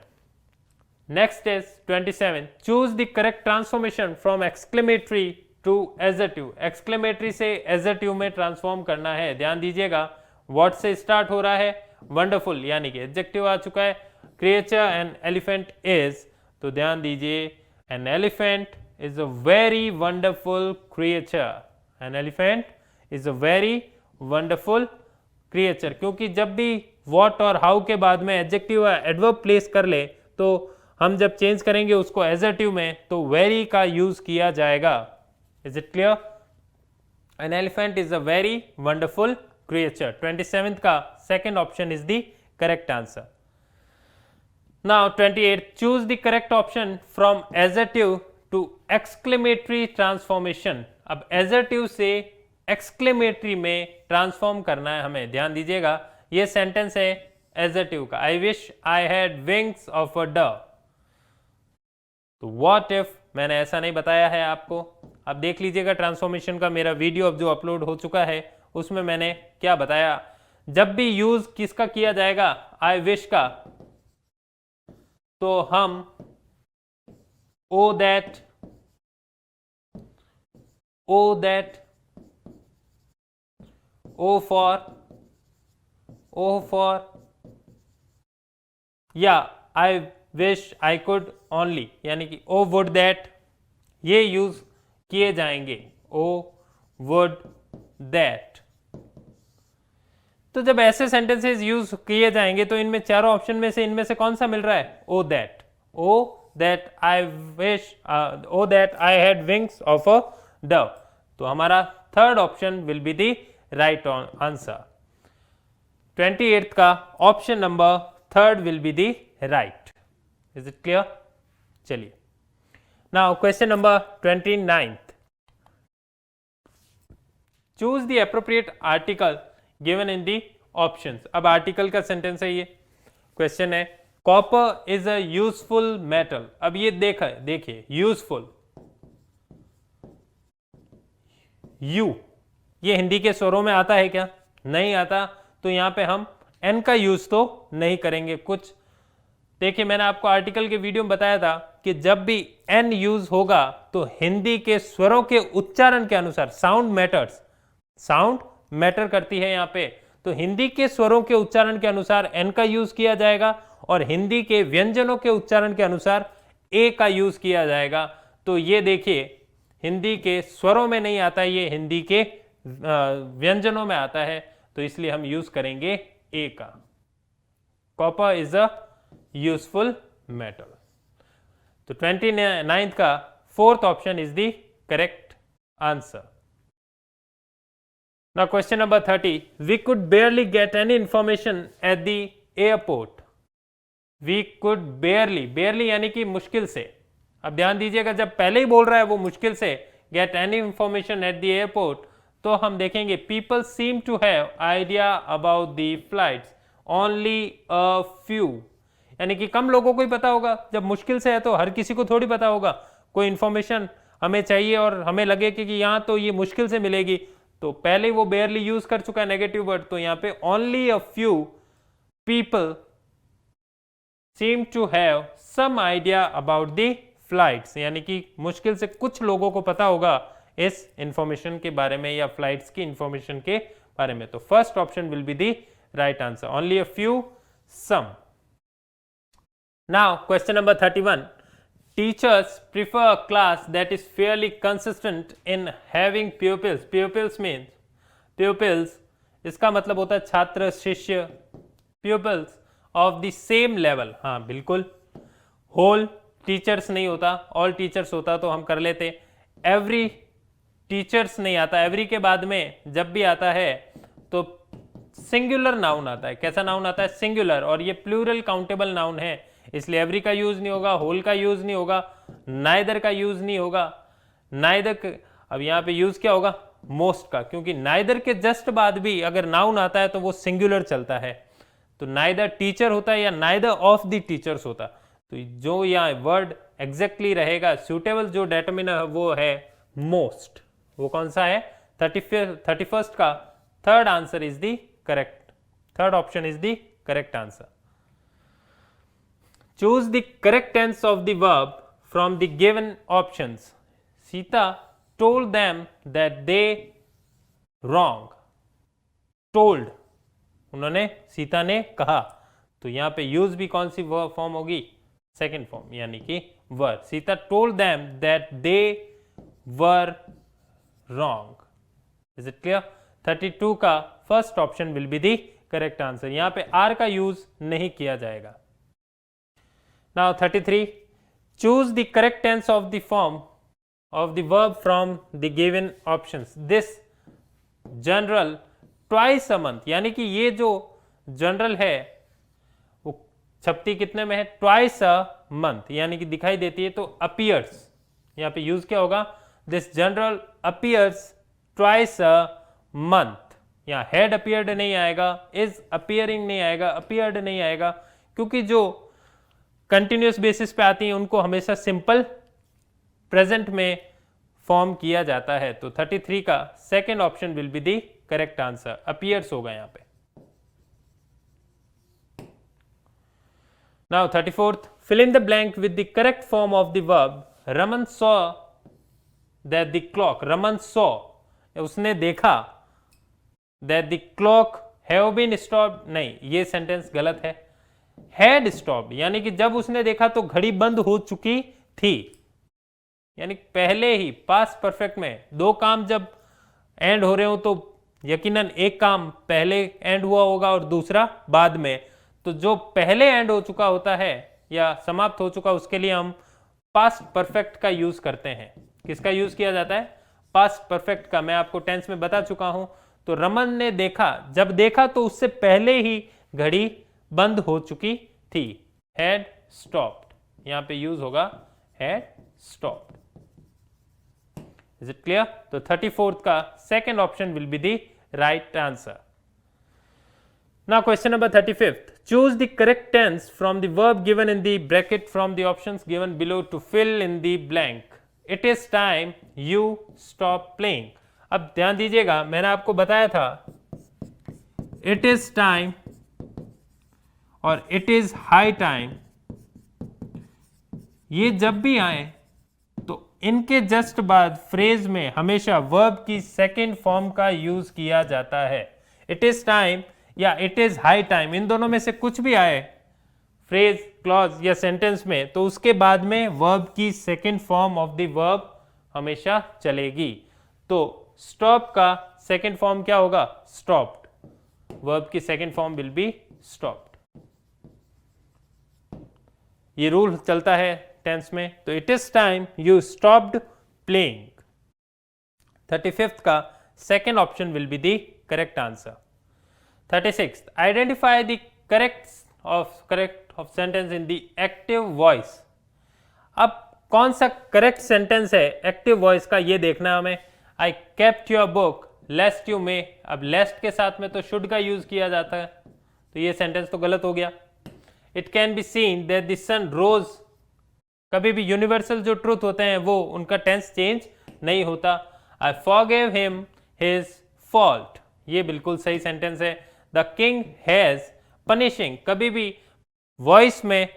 Next is 27, choose the correct transformation from exclamatory to adjective. Exclamatory से एडजेक्टिव में ट्रांसफॉर्म करना है। ध्यान दीजिएगा व्हाट से स्टार्ट हो रहा है, वंडरफुल, यानी कि एडजेक्टिव आ चुका है। क्रिएचर एंड एलिफेंट इज, तो ध्यान दीजिए an elephant is a very wonderful creature, an elephant is a very wonderful creature। क्योंकि जब भी what और how के बाद में adjective या adverb प्लेस कर ले तो हम जब चेंज करेंगे उसको adjective में तो very का यूज किया जाएगा। Is it clear? An elephant is a very wonderful creature। 27th का second option is the correct answer। Now 28, choose the correct option from adjective to exclamatory transformation. अब adjective से exclamatory में transform करना है हमें। ध्यान दीजिएगा ये सेंटेंस है एडजेक्टिव का, I wish I had wings of a dove. तो व्हाट इफ, मैंने ऐसा नहीं बताया है आपको, आप देख लीजिएगा ट्रांसफॉर्मेशन का मेरा वीडियो अब जो अपलोड हो चुका है उसमें मैंने क्या बताया। जब भी यूज किसका किया जाएगा, आई विश का, तो हम ओ दैट, ओ फॉर या I wish I could only, यानी कि ओ वुड दैट, ये यूज किए जाएंगे, ओ वुड दैट। तो जब ऐसे सेंटेंसेस यूज किए जाएंगे तो इनमें चारों ऑप्शन में से इनमें से कौन सा मिल रहा है, O that I wish, O that I had wings of a dove. तो हमारा third option will be the right answer. 28th का option number third will be the right. Is it clear? चलिए, now question number 29th, choose the appropriate article given in the options. अब article का sentence है ये, question है copper is a useful metal. अब ये देखिए यूजफुल, यू, ये हिंदी के स्वरों में आता है क्या? नहीं आता, तो यहां पे हम एन का यूज तो नहीं करेंगे। कुछ देखिए, मैंने आपको आर्टिकल के वीडियो में बताया था कि जब भी एन यूज होगा तो हिंदी के स्वरों के उच्चारण के अनुसार, साउंड मैटर्स, साउंड मैटर करती है यहाँ पे, तो हिंदी के स्वरों के उच्चारण के अनुसार एन का यूज किया जाएगा और हिंदी के व्यंजनों के उच्चारण के अनुसार ए का यूज किया जाएगा। तो ये देखिए, हिंदी के स्वरों में नहीं आता, ये हिंदी के व्यंजनों में आता है, तो इसलिए हम यूज करेंगे ए का। Copper is a useful metal. तो 29th का fourth option is the correct answer. Now question number 30, we could barely get any information at the airport. We could barely यानी कि मुश्किल से। अब ध्यान दीजिएगा, जब पहले ही बोल रहा है वो मुश्किल से, get any information at the airport, तो हम देखेंगे people seem to have idea about the flights, only a few, यानी कि कम लोगों को ही पता होगा। जब मुश्किल से है तो हर किसी को थोड़ी पता होगा। कोई इंफॉर्मेशन हमें चाहिए और हमें लगे कि यहाँ तो ये मुश्किल से मिलेगी, तो पहले ही वो बेयरली यूज कर चुका है नेगेटिव वर्ड, तो यहां पे only a few people seem to have some idea about the flights, यानी कि मुश्किल से कुछ लोगों को पता होगा इस इंफॉर्मेशन के बारे में या फ्लाइट्स की इंफॉर्मेशन के बारे में। तो first option will be the right answer, only a few, some. Now question number 31, teachers prefer a class that is fairly consistent in having pupils. Pupils means pupils, इसका मतलब होता है छात्र, शिष्य। pupils of the same level, हाँ बिल्कुल। whole teachers नहीं होता, all teachers होता तो हम कर लेते। every teachers नहीं आता, every के बाद में जब भी आता है तो सिंगुलर नाउन आता है। कैसा नाउन आता है? सिंगुलर, और ये प्लूरल काउंटेबल नाउन है, इसलिए एवरी का यूज नहीं होगा, होल का यूज नहीं होगा, नाइदर का यूज नहीं होगा, नाइदर। अब यहां पे यूज क्या होगा? मोस्ट का, क्योंकि नाइदर के जस्ट बाद भी अगर नाउन आता है तो वो सिंगुलर चलता है। तो नाइदर टीचर होता है या नाइदर ऑफ द टीचर्स होता, तो जो यहाँ वर्ड एग्जैक्टली रहेगा सुटेबल जो डेटर्मिनर वो है मोस्ट। वो कौन सा है? 31st का third answer is the correct, third option is the correct answer. Choose the correct tense of the verb from the given options. Sita told them that they wrong. Told, उन्होंने, सीता ने कहा, तो यहाँ पे यूज भी कौन सी form होगी? Second form, यानी कि वर। Sita told them that they were wrong. Is it clear? 32 का first option will be the correct answer. यहाँ पे आर का यूज नहीं किया जाएगा। Now 33, choose the correct tense of the form of the verb from the given options. This general twice a month, यानी कि ये जो जनरल है वो छपती कितने में है? ट्वाइस अ मंथ, यानी कि दिखाई देती है, तो अपीयर्स, यहाँ पे यूज क्या होगा? This general appears twice a month. यहाँ हैड अपीयर्ड नहीं आएगा, इज अपीयरिंग नहीं आएगा, अपीयर्ड नहीं आएगा, क्योंकि जो कंटिन्यूस बेसिस पे आती हैं उनको हमेशा सिंपल प्रेजेंट में फॉर्म किया जाता है। तो 33 का second option will be the correct answer, appears होगा यहाँ पे। Now 34th, fill in the blank with the correct form of the verb. Raman saw that the clock. Raman saw, उसने देखा, that the clock have been stopped. नहीं, ये sentence गलत है. Had stopped यानी कि जब उसने देखा तो घड़ी बंद हो चुकी थी, यानी पहले ही. पास्ट परफेक्ट में दो काम जब एंड हो रहे हो तो यकीनन एक काम पहले एंड हुआ होगा और दूसरा बाद में. तो जो पहले एंड हो चुका होता है या समाप्त हो चुका, उसके लिए हम पास्ट परफेक्ट का यूज करते हैं. किसका यूज किया जाता है? पास्ट परफेक्ट का. मैं आपको टेंस में बता चुका हूं. तो रमन ने देखा, जब देखा तो उससे पहले ही घड़ी बंद हो चुकी थी. हैड स्टॉप्ड, यहां पे यूज होगा had stopped. Is it clear? तो 34th का second option will be the right answer. Now question number 35th. Choose the correct tense from the verb given in the bracket from the options given below to fill in the blank. It is time you stop playing. अब ध्यान दीजिएगा, मैंने आपको बताया था it is time और it is high time, ये जब भी आए तो इनके जस्ट बाद फ्रेज में हमेशा वर्ब की सेकेंड फॉर्म का यूज किया जाता है. इट इज टाइम या इट इज हाई टाइम, इन दोनों में से कुछ भी आए फ्रेज, क्लॉज या सेंटेंस में, तो उसके बाद में वर्ब की second form of the verb हमेशा चलेगी. तो स्टॉप का सेकेंड फॉर्म क्या होगा? स्टॉप्ड. वर्ब की second form will be stopped. ये रूल चलता है टेंस में. तो it is time you stopped playing. 35th का second option will be the correct answer. 36th, identify the correct of sentence in the active voice. अब कौन सा correct sentence है एक्टिव वॉइस का, ये देखना हमें. I kept your book lest you may. अब lest के साथ में तो should का यूज किया जाता है, तो ये सेंटेंस तो गलत हो गया. It can be seen that the sun rose. कभी भी यूनिवर्सल जो ट्रूथ होते हैं वो उनका टेंस चेंज नहीं होता. I forgave him his fault. ये बिल्कुल सही सेंटेंस है. द किंग हैज पनिशिंग, कभी भी वॉइस में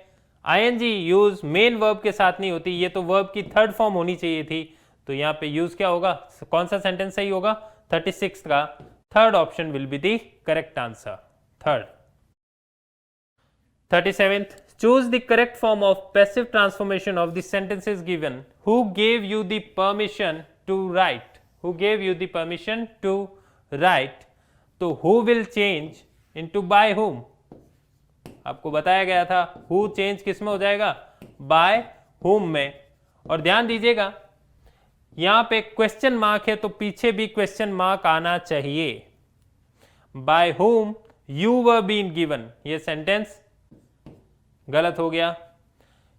आईएनजी यूज मेन वर्ब के साथ नहीं होती, ये तो वर्ब की थर्ड फॉर्म होनी चाहिए थी. तो यहाँ पे यूज क्या होगा? कौन सा सेंटेंस सही होगा? 36 का third option will be the correct answer. Third. 37th, choose the correct form of passive transformation of the sentences given. Who gave you the permission to write? Who gave you the permission to write? तो who will change into by whom. आपको बताया गया था who change किस में हो जाएगा? by whom में. और ध्यान दीजिएगा यहां पे क्वेश्चन मार्क है तो पीछे भी क्वेश्चन मार्क आना चाहिए. by whom you were being given, ये सेंटेंस गलत हो गया,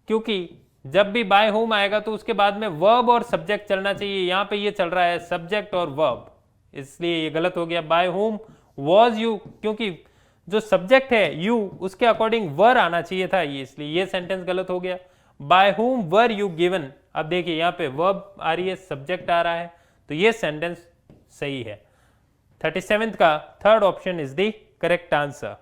क्योंकि जब भी by whom आएगा तो उसके बाद में वर्ब और सब्जेक्ट चलना चाहिए. यहां पे ये चल रहा है सब्जेक्ट और वर्ब, इसलिए ये गलत हो गया. by whom was you, क्योंकि जो सब्जेक्ट है you उसके अकॉर्डिंग वर आना चाहिए था, ये इसलिए ये सेंटेंस गलत हो गया. by whom were you given, अब देखिए यहाँ पे वर्ब आ रही है, सब्जेक्ट आ रहा है, तो ये सेंटेंस सही है. 37th का third option is the correct answer.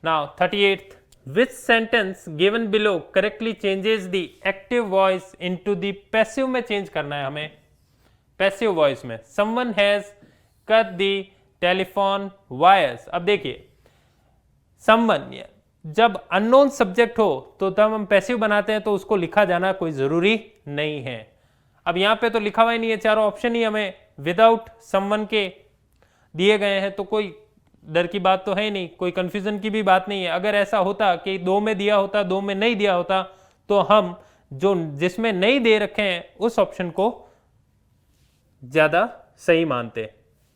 Now 38th, which sentence given below correctly changes the active voice into the passive में चेंज करना है हमें. पैसिव वॉइस में someone has cut the telephone wires. अब देखिए someone जब unknown subject हो तो तब हम पैसिव बनाते हैं, तो उसको लिखा जाना कोई जरूरी नहीं है. अब यहाँ पे तो लिखा हुआ ही नहीं है, चारों ऑप्शन ही हमें विदाउट समवन के दिए गए हैं, तो कोई डर की बात तो है नहीं, कोई कंफ्यूजन की भी बात नहीं है. अगर ऐसा होता कि दो में दिया होता, दो में नहीं दिया होता, तो हम जो जिसमें नहीं दे रखे हैं उस ऑप्शन को ज्यादा सही मानते.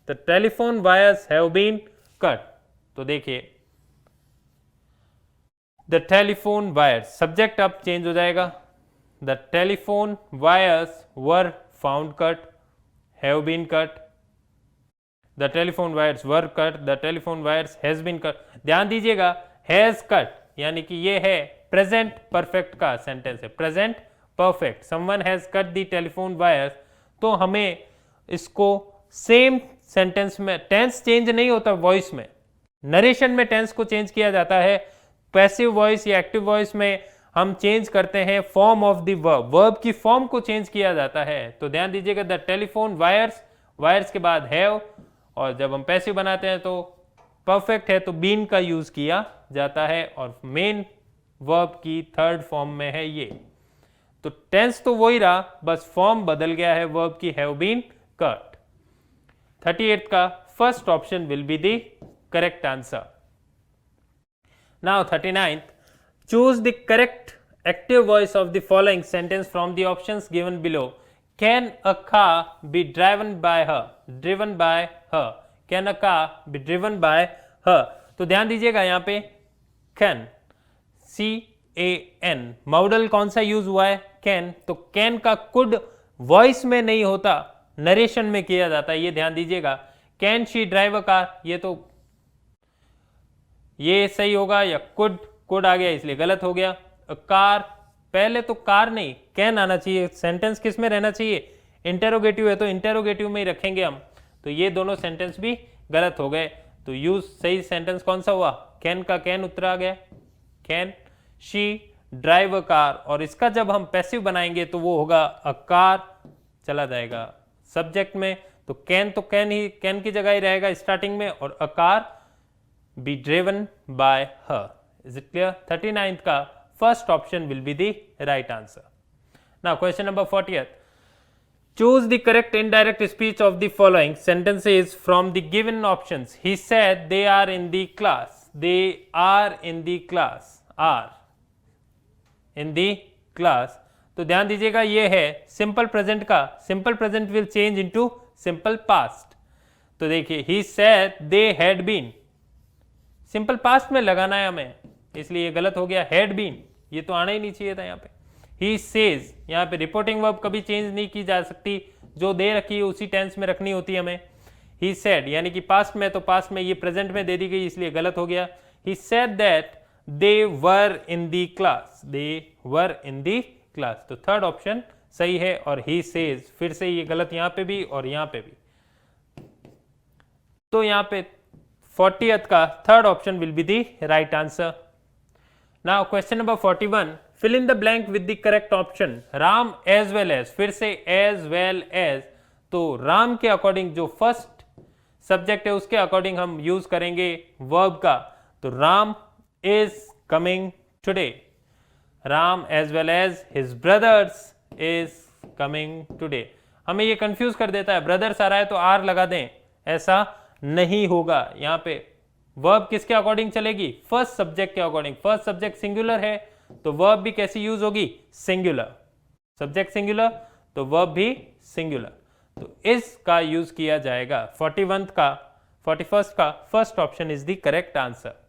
The telephone wires have been cut. तो देखिए द टेलीफोन वायर्स, सब्जेक्ट अब चेंज हो जाएगा. The telephone wires were found cut, have been cut. The telephone wires were cut, the telephone wires has been cut. ध्यान दीजिएगा has cut यानी कि ये है प्रेजेंट परफेक्ट का सेंटेंस है, present perfect. Someone has cut the telephone wires, तो हमें इसको सेम सेंटेंस में, टेंस चेंज नहीं होता वॉइस में, नरेशन में टेंस को चेंज किया जाता है. पैसिव वॉइस या एक्टिव वॉइस में हम चेंज करते हैं form of the verb, verb की फॉर्म को चेंज किया जाता है। तो ध्यान दीजिएगा, द टेलीफोन वायर्स, वायर्स के बाद हैव, और जब हम पैसिव बनाते हैं तो परफेक्ट है तो बीन का यूज किया जाता है, और मेन वर्ब की थर्ड फॉर्म में है ये। तो टेंस तो वही रहा, बस फॉर्म बदल गया है वर्ब की, हैव बीन कट। 38 का first option will be the correct answer. Now 39th, choose the correct active voice of the following sentence from the options given below. Can a car be driven by her? Driven by her. Can a car be driven by her? तो ध्यान दीजिएगा यहाँ पे can, CAN, model कौन सा use हुआ है? can। तो can का could वॉइस में नहीं होता, नरेशन में किया जाता है, ये ध्यान दीजिएगा। Can she drive a car, ये सही होगा, या कुड आ गया इसलिए गलत हो गया। कार, पहले तो कार नहीं कैन आना चाहिए। सेंटेंस किस में रहना चाहिए? इंटेरोगेटिव है तो इंटेरोगेटिव में ही रखेंगे हम, तो ये दोनों सेंटेंस भी गलत हो गए। तो यूज सही सेंटेंस कौन सा हुआ? कैन का कैन उत्तर आ गया, can she drive a car. और इसका जब हम पैसिव बनाएंगे तो वो होगा अ कार, चला जाएगा सब्जेक्ट में, तो कैन ही कैन की जगह ही रहेगा स्टार्टिंग में, और a car be driven by her. Is it clear? 39th का first option will be the right answer. Now question number 40th, choose the correct indirect speech of the following sentences from the given options. He said they are in the class, they are in the class, are in the class। तो ध्यान दीजिएगा, ये है simple present का, simple present will change into simple past. तो देखिए, he said they had been, simple past में लगाना है हमें, इसलिए ये गलत हो गया। हैड बीन, ये तो आना ही नहीं चाहिए था यहाँ पे। ही सेज, यहाँ पे रिपोर्टिंग वर्ब कभी चेंज नहीं की जा सकती, जो दे रखी है उसी टेंस में रखनी होती है हमें। ही सेड, यानी कि पास्ट में, तो पास्ट में ये प्रेजेंट में दे दी गई, इसलिए गलत हो गया। ही said that they were in the class, they were in the class. तो थर्ड ऑप्शन सही है, और ही सेज फिर से ये गलत यहाँ पे भी और यहाँ पे भी। तो यहाँ पे 40th का third option will be the right answer. Now question number 41, fill in the blank with the correct option. Ram as well as, फिर से as well as, तो राम के अकॉर्डिंग जो फर्स्ट सब्जेक्ट है उसके अकॉर्डिंग हम यूज करेंगे वर्ब का। तो Ram is coming today, Ram as well as his brothers is coming today। हमें ये कंफ्यूज कर देता है, ब्रदर्स आ रहा है तो आर लगा दें, ऐसा नहीं होगा। यहाँ पे वर्ब किसके अकॉर्डिंग चलेगी? फर्स्ट सब्जेक्ट के अकॉर्डिंग। फर्स्ट सब्जेक्ट सिंगुलर है तो वर्ब भी कैसी यूज होगी? सिंगुलर। सब्जेक्ट सिंगुलर तो वर्ब भी सिंगुलर, तो इसका यूज किया जाएगा। 41st का first option is the correct answer.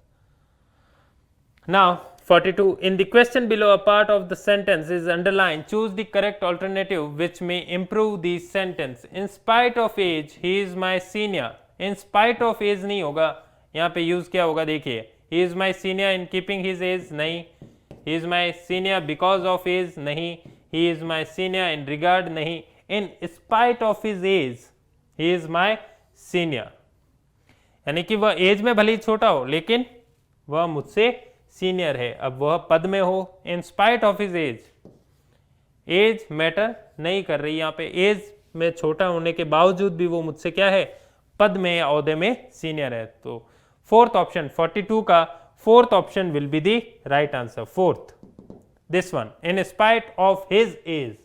Now 42, in the question below a part of the sentence is underlined, choose the correct alternative which may improve the sentence. In spite of age he is my senior, in spite of age नहीं होगा, यहाँ पे use क्या होगा? देखिए, he is my senior in keeping his age नहीं, he is my senior because of age नहीं, he is my senior in regard नहीं, in spite of his age he is my senior, यानी कि वह as में भले ही छोटा हो लेकिन वह मुझसे सीनियर है। अब वह पद में हो, in spite of his age, age matter नहीं कर रही यहाँ पे, एज में छोटा होने के बावजूद भी वो मुझसे क्या है? पद में या ओहदे में सीनियर है। तो फोर्थ ऑप्शन 42 का fourth option will be the right answer. Fourth, this one, in spite of his age.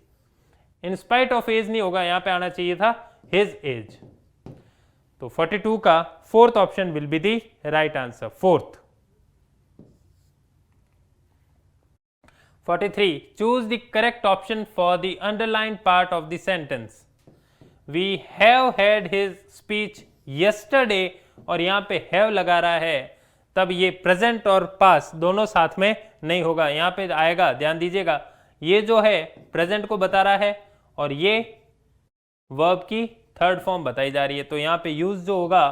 In spite of age नहीं होगा, यहाँ पे आना चाहिए था हिज एज। तो 42 का fourth option will be the right answer, fourth. 43, choose the correct option for the underlined part of the sentence. We have had his speech yesterday, और यहाँ पे have लगा रहा है, तब ये प्रेजेंट और पास्ट दोनों साथ में नहीं होगा, यहाँ पे आएगा। ध्यान दीजिएगा, ये जो है प्रेजेंट को बता रहा है और ये वर्ब की थर्ड फॉर्म बताई जा रही है, तो यहाँ पे यूज जो होगा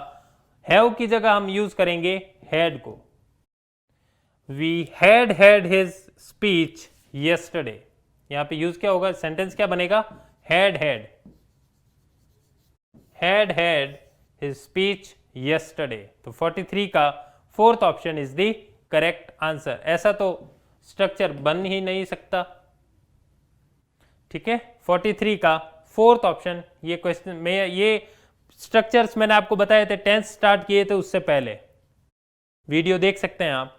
हैव की जगह हम यूज करेंगे हैड को। We had had his speech yesterday, यहाँ पे यूज क्या होगा? सेंटेंस क्या बनेगा? had had his speech yesterday। तो 43 का fourth option is the correct answer. ऐसा तो स्ट्रक्चर बन ही नहीं सकता। ठीक है, 43 का फोर्थ ऑप्शन, ये क्वेश्चन में ये स्ट्रक्चर्स मैंने आपको बताए थे, टेंस स्टार्ट किए थे उससे पहले, वीडियो देख सकते हैं आप।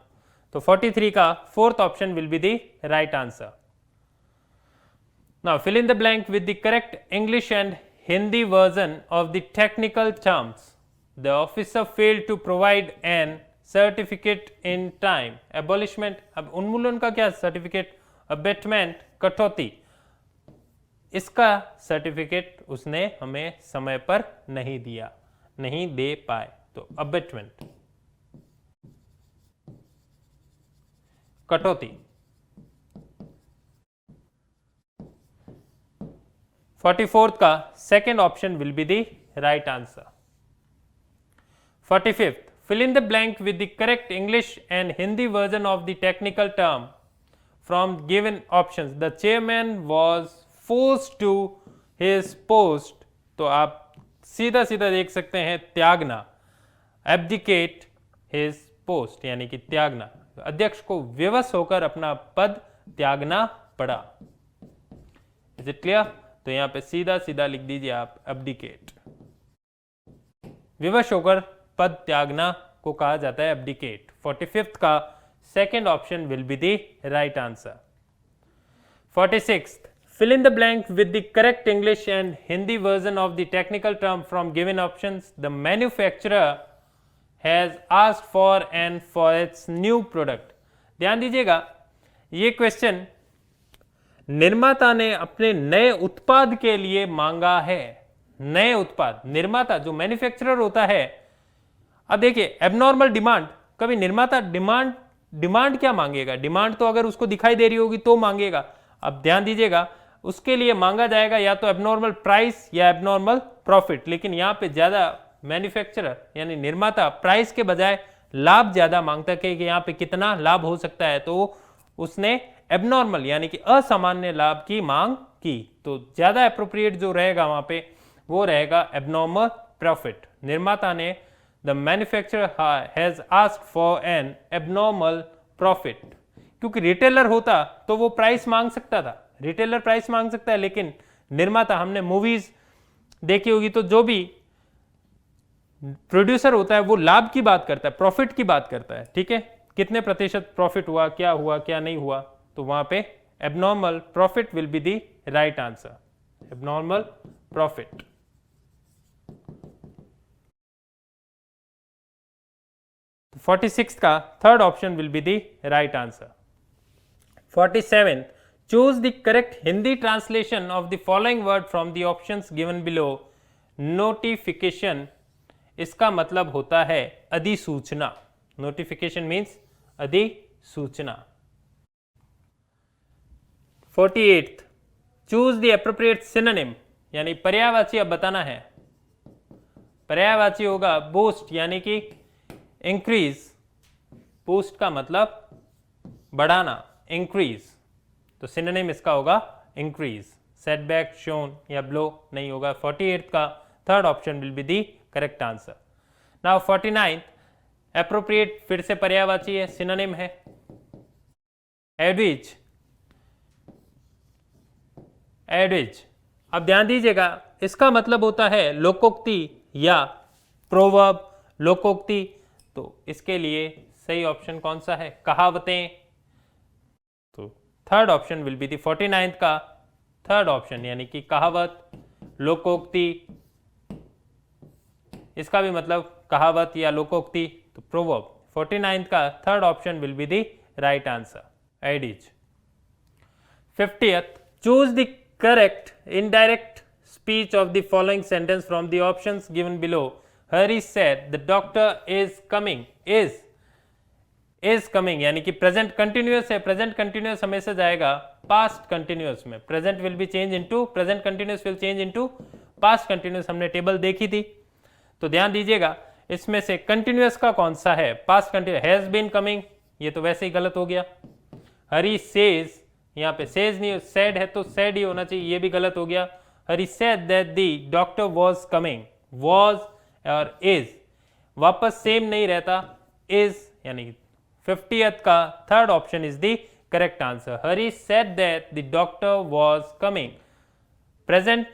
तो 43 का fourth option will be the right answer. Now fill in the blank with the correct English and Hindi version of the technical terms. The officer failed to provide an certificate in time. Abolishment, अब उन्मूलन का क्या certificate? Abetment, कटौती, इसका certificate उसने हमें समय पर नहीं दिया, नहीं दे पाए, तो अबेटमेंट, कटौती। 44th का second option will be the right answer. 45th, fill in the blank with the correct English and Hindi version of the technical term from given options. The chairman was forced to his post, तो आप सीधा सीधा देख सकते हैं त्यागना, abdicate his post यानी कि त्यागना, अध्यक्ष को विवश होकर अपना पद त्यागना पड़ा। Is it clear? तो यहां पे सीधा सीधा लिख दीजिए आप abdicate, विवश होकर पद त्यागना को कहा जाता है abdicate। 45th का second option will be the right answer. 46th, fill in the blank with the correct English and Hindi version of the technical term from given options. The manufacturer has asked for and for its new product. ध्यान दीजिएगा, ये question निर्माता ने अपने नए उत्पाद के लिए मांगा है। नए उत्पाद, निर्माता जो मैन्युफैक्चरर होता है। अब देखिए एबनॉर्मल डिमांड, कभी निर्माता डिमांड क्या मांगेगा? डिमांड तो अगर उसको दिखाई दे रही होगी तो मांगेगा। अब ध्यान दीजिएगा, उसके लिए मांगा जाएगा या तो एबनॉर्मल प्राइस या एबनॉर्मल प्रॉफिट, लेकिन यहाँ पे ज्यादा मैन्युफैक्चरर यानी निर्माता प्राइस के बजाय लाभ ज्यादा मांगता है कि यहाँ पे कितना लाभ हो सकता है, तो उसने एबनॉर्मल यानी कि असामान्य लाभ की मांग की। तो ज्यादा एप्रोप्रिएट जो रहेगा वहां पे वो रहेगा एबनॉर्मल प्रॉफिट। निर्माता ने the manufacturer has asked for an abnormal profit, क्योंकि रिटेलर होता तो वो प्राइस मांग सकता था, रिटेलर प्राइस मांग सकता है, लेकिन निर्माता, हमने मूवीज देखी होगी तो जो भी प्रोड्यूसर होता है वो लाभ की बात करता है, प्रॉफिट की बात करता है। ठीक है, कितने प्रतिशत प्रॉफिट हुआ क्या नहीं हुआ, तो वहां पे abnormal profit will be the right answer. Abnormal profit. तो 46 का third option will be the right answer. 47, choose the correct Hindi translation of the following word from the options given below. Notification, इसका मतलब होता है अधिसूचना। Notification means अधिसूचना। 48th, choose the appropriate synonym, यानी पर्यायवाची अब बताना है। पर्यायवाची होगा बूस्ट यानी कि इंक्रीज, बूस्ट का मतलब बढ़ाना, इंक्रीज, तो सिनोनिम इसका होगा इंक्रीज। सेटबैक, शोन या ब्लो नहीं होगा। 48th का third option will be the correct answer. Now 49th, appropriate फिर से पर्यायवाची है, सिनोनिम है एडविज, एडविज। अब ध्यान दीजिएगा, इसका मतलब होता है लोकोक्ति या प्रोवर्ब, लोकोक्ति। तो इसके लिए सही ऑप्शन कौन सा है? कहावतें। तो third option will be the 49th का थर्ड ऑप्शन, यानी कि कहावत, लोकोक्ति, इसका भी मतलब कहावत या लोकोक्ति, तो प्रोवर्ब। 49th का third option will be the right answer, adage. 50th, choose the correct indirect speech of the following sentence from the options given below. Hari said the doctor is coming. is coming यानी कि present continuous है, present continuous हमेशा जाएगा past continuous में। Present will be change into, present continuous will change into past continuous, हमने table देखी थी। तो ध्यान दीजिएगा, इसमें से कंटिन्यूअस का कौन सा है? Past continuous, has been coming, ये तो वैसे ही गलत हो गया। हरी सेज, यहाँ पे सेज नहीं, सेड है तो सेड ही होना चाहिए, ये भी गलत हो गया। Hari said that the doctor was coming, was और इज वापस सेम नहीं रहता, इज यानी 50th का third option is the correct answer. Hari said that the doctor was coming. Present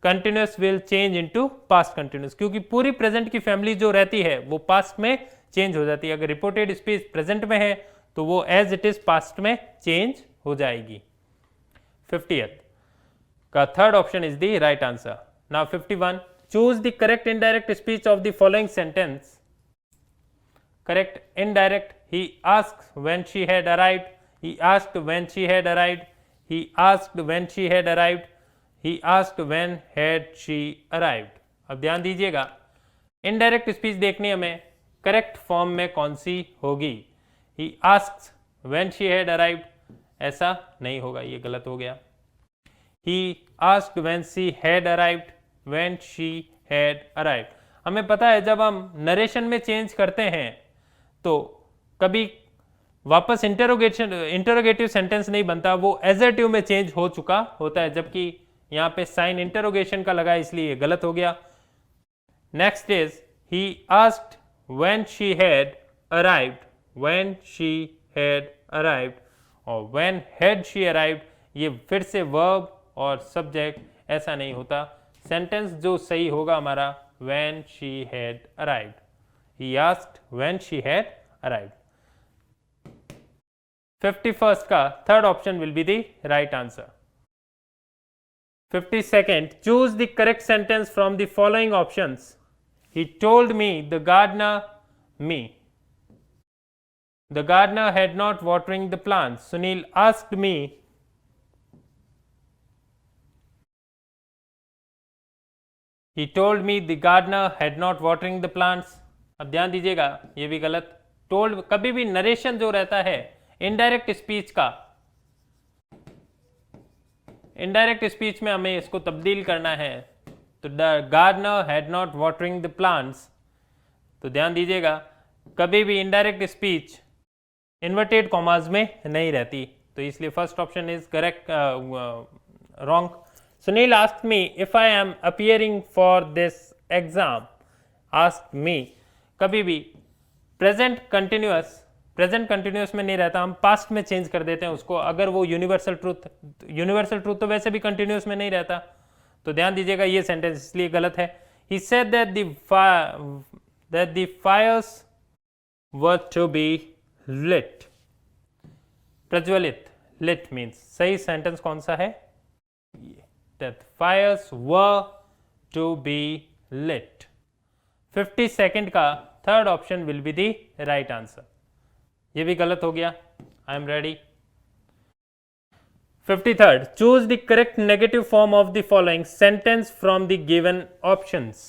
continuous will change into past continuous, क्योंकि पूरी प्रेजेंट की family जो रहती है वो पास्ट में चेंज हो जाती है. अगर रिपोर्टेड स्पीच प्रेजेंट में है तो वो एज इट इज पास्ट में चेंज हो जाएगी. 50th का third option is the right answer. Now 51, choose the correct indirect speech of the following sentence. Correct indirect. He asked when she had arrived. He asked when she had arrived. He asked when she had arrived. He asked when had she arrived. अब ध्यान दीजिएगा, indirect speech देखनी हमें correct form में कौन सी होगी. He asked when she had arrived, ऐसा नहीं होगा, ये गलत हो गया. He asked when she had arrived. When she had arrived. हमें पता है जब हम नरेशन में चेंज करते हैं तो कभी वापस इंटरोगेटिव सेंटेंस नहीं बनता, वो एजर्टिव में चेंज हो चुका होता है, जबकि यहाँ पे साइन इंटरोगेशन का लगा इसलिए ये गलत हो गया. Next is he asked when she had arrived. When she had arrived और व्हेन हैड शी अराइव्ड, ये फिर से वर्ब और सब्जेक्ट ऐसा नहीं होता. सेंटेंस जो सही होगा हमारा when she had arrived. He asked when she had arrived. 51st का third option will be the right answer. 52nd, choose the correct sentence from the following options. He told me the gardener had not watering the plants. Sunil asked me he told me the gardener had not watering the plants. अब ध्यान दीजिएगा, ये भी गलत. Told, कभी भी narration जो रहता है इनडायरेक्ट स्पीच का, इनडायरेक्ट स्पीच में हमें इसको तब्दील करना है. तो the gardener had not watering the plants. तो ध्यान दीजिएगा, कभी भी इनडायरेक्ट स्पीच इन्वर्टेड कॉमाज में नहीं रहती, तो इसलिए first option is correct, wrong. Sunil asked me if I am appearing for this exam. Asked me कभी भी प्रेजेंट कंटिन्यूस में नहीं रहता, हम पास्ट में चेंज कर देते हैं उसको. अगर वो यूनिवर्सल ट्रूथ तो वैसे भी कंटिन्यूस में नहीं रहता. तो ध्यान दीजिएगा, ये सेंटेंस इसलिए गलत है. He said that the fires were to be lit. प्रज्वलित, लिट मीन्स, सही सेंटेंस कौन सा है? That fires were to be lit. 52nd का third option will be the right answer. ये भी गलत हो गया. I am ready. 53rd, choose the correct negative form of the following sentence from the given options.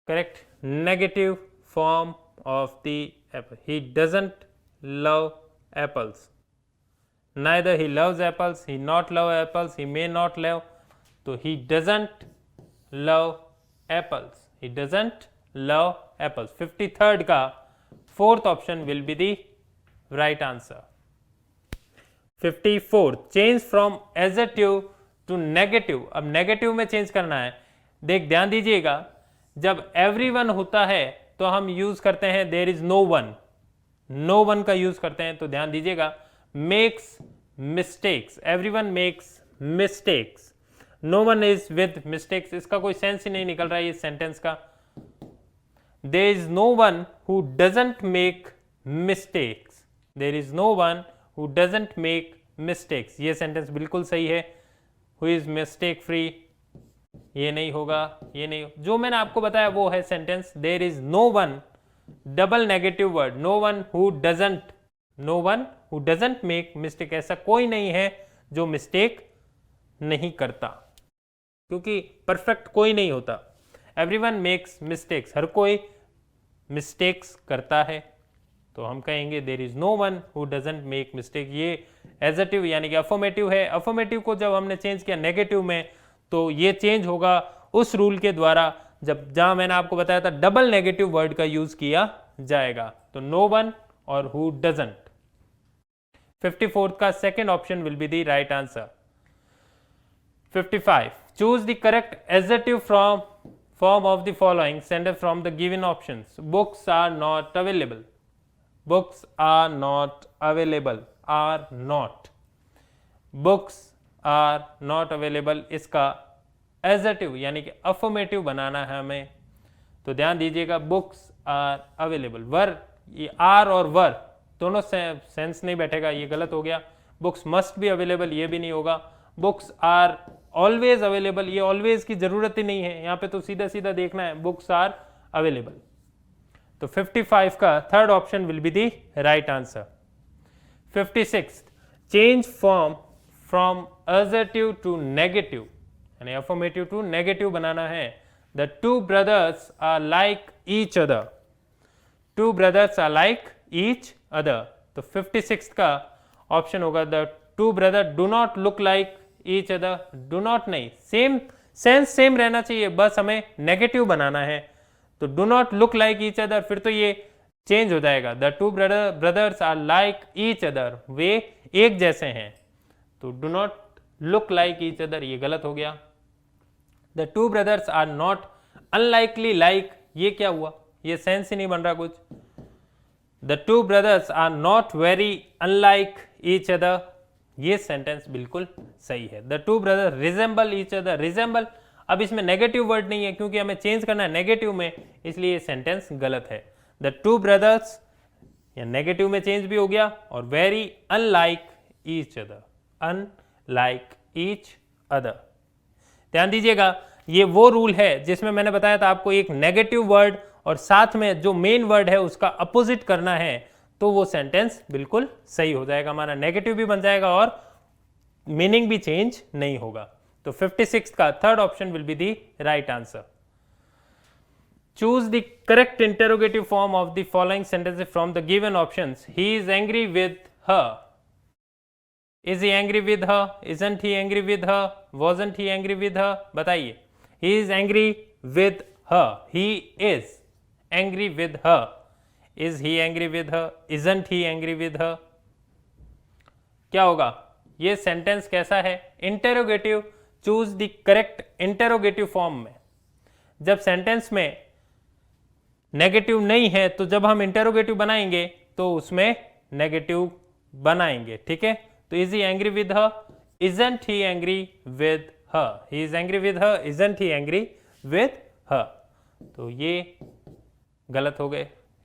Correct negative form of the apple. He doesn't love apples. Neither he loves apples, he not love apples, he may not love. तो he doesn't love apples. He doesn't love apples. 53rd का fourth option will be the right answer. 54th, change from adjective to negative. अब negative में change करना है. ध्यान दीजिएगा, जब everyone होता है तो हम यूज करते हैं there is no one. no one का यूज करते हैं. तो ध्यान दीजिएगा, makes mistakes. everyone makes mistakes. No one is with mistakes. इसका कोई सेंस ही नहीं निकल रहा है इस सेंटेंस का. There is no one who doesn't make mistakes. There is no one who doesn't make mistakes. ये सेंटेंस बिल्कुल सही है. हु इज मिस्टेक फ्री, ये नहीं होगा, ये नहीं. जो मैंने आपको बताया वो है sentence. There is no one, double negative word, no one who doesn't make mistake. ऐसा कोई नहीं है जो मिस्टेक नहीं करता, क्योंकि परफेक्ट कोई नहीं होता. Everyone makes mistakes. हर कोई मिस्टेक्स करता है. तो हम कहेंगे there is no one who doesn't make mistake. ये एडजेक्टिव यानी कि अफर्मेटिव है. अफर्मेटिव को जब हमने चेंज किया नेगेटिव में, तो ये चेंज होगा उस रूल के द्वारा जहां मैंने आपको बताया था डबल नेगेटिव वर्ड का यूज किया जाएगा. तो नो वन और हु डजंट. 54th का second option will be the right answer. 55, choose the correct adjective form of the following sentence from the given options. Books are not available. Books are not available. Are not. Books are not available. इसका एजेटिव यानी कि affirmative बनाना है हमें, तो ध्यान दीजिएगा books are available. वर, ये are और वर दोनों सेंस नहीं बैठेगा, ये गलत हो गया. बुक्स मस्ट बी अवेलेबल, ये भी नहीं होगा. बुक्स आर ऑलवेज अवेलेबल, ये ऑलवेज की जरूरत ही नहीं है, यहाँ पे तो सीधा सीधा देखना है बुक्स आर अवेलेबल. तो 55 का third option will be the right answer. 56 change form from adjective to negative यानी अफर्मेटिव टू नेगेटिव बनाना है. The two brothers are like each other. Two brothers are like each other. तो 56 का option होगा the two brother do not look like each other. Do not नहीं, same sense same रहना चाहिए, बस हमें नेगेटिव बनाना है. तो do not look like each other, फिर तो ये चेंज हो जाएगा. The two brothers are like each other, वे एक जैसे हैं. तो do not look like each other ये गलत हो गया. The two brothers are not unlikely like, ये क्या हुआ, ये सेंस ही नहीं बन रहा कुछ. The two brothers are not very unlike each other, ये सेंटेंस बिल्कुल सही है. The two brother resemble each other. Resemble, अब इसमें नेगेटिव वर्ड नहीं है क्योंकि हमें चेंज करना है नेगेटिव में, इसलिए ये सेंटेंस गलत है. द टू ब्रदर्स या नेगेटिव में चेंज भी हो गया, और very unlike each other. Unlike each other. ध्यान दीजिएगा, ये वो रूल है जिसमें मैंने बताया था आपको एक नेगेटिव वर्ड और साथ में जो मेन वर्ड है उसका अपोजिट करना है, तो वो सेंटेंस बिल्कुल सही हो जाएगा, हमारा नेगेटिव भी बन जाएगा और मीनिंग भी चेंज नहीं होगा. तो 56 का third option will be the right answer. Choose the correct interrogative form of the following sentences from the given options. He is angry with her. Is he angry with her? Isn't he angry with her? Wasn't he angry with her? बताइए. He is angry with her. He is angry with her. Is he angry with her? Isn't he angry with her? क्या होगा? ये sentence कैसा है? Interrogative. Choose the correct interrogative form में. जब sentence में negative नहीं है तो जब हम इंटेरोगेटिव बनाएंगे तो उसमें नेगेटिव बनाएंगे. ठीक है, तो is he angry with her? Isn't he angry with her? He is angry with her, isn't he angry with her. तो ये गलत हो गए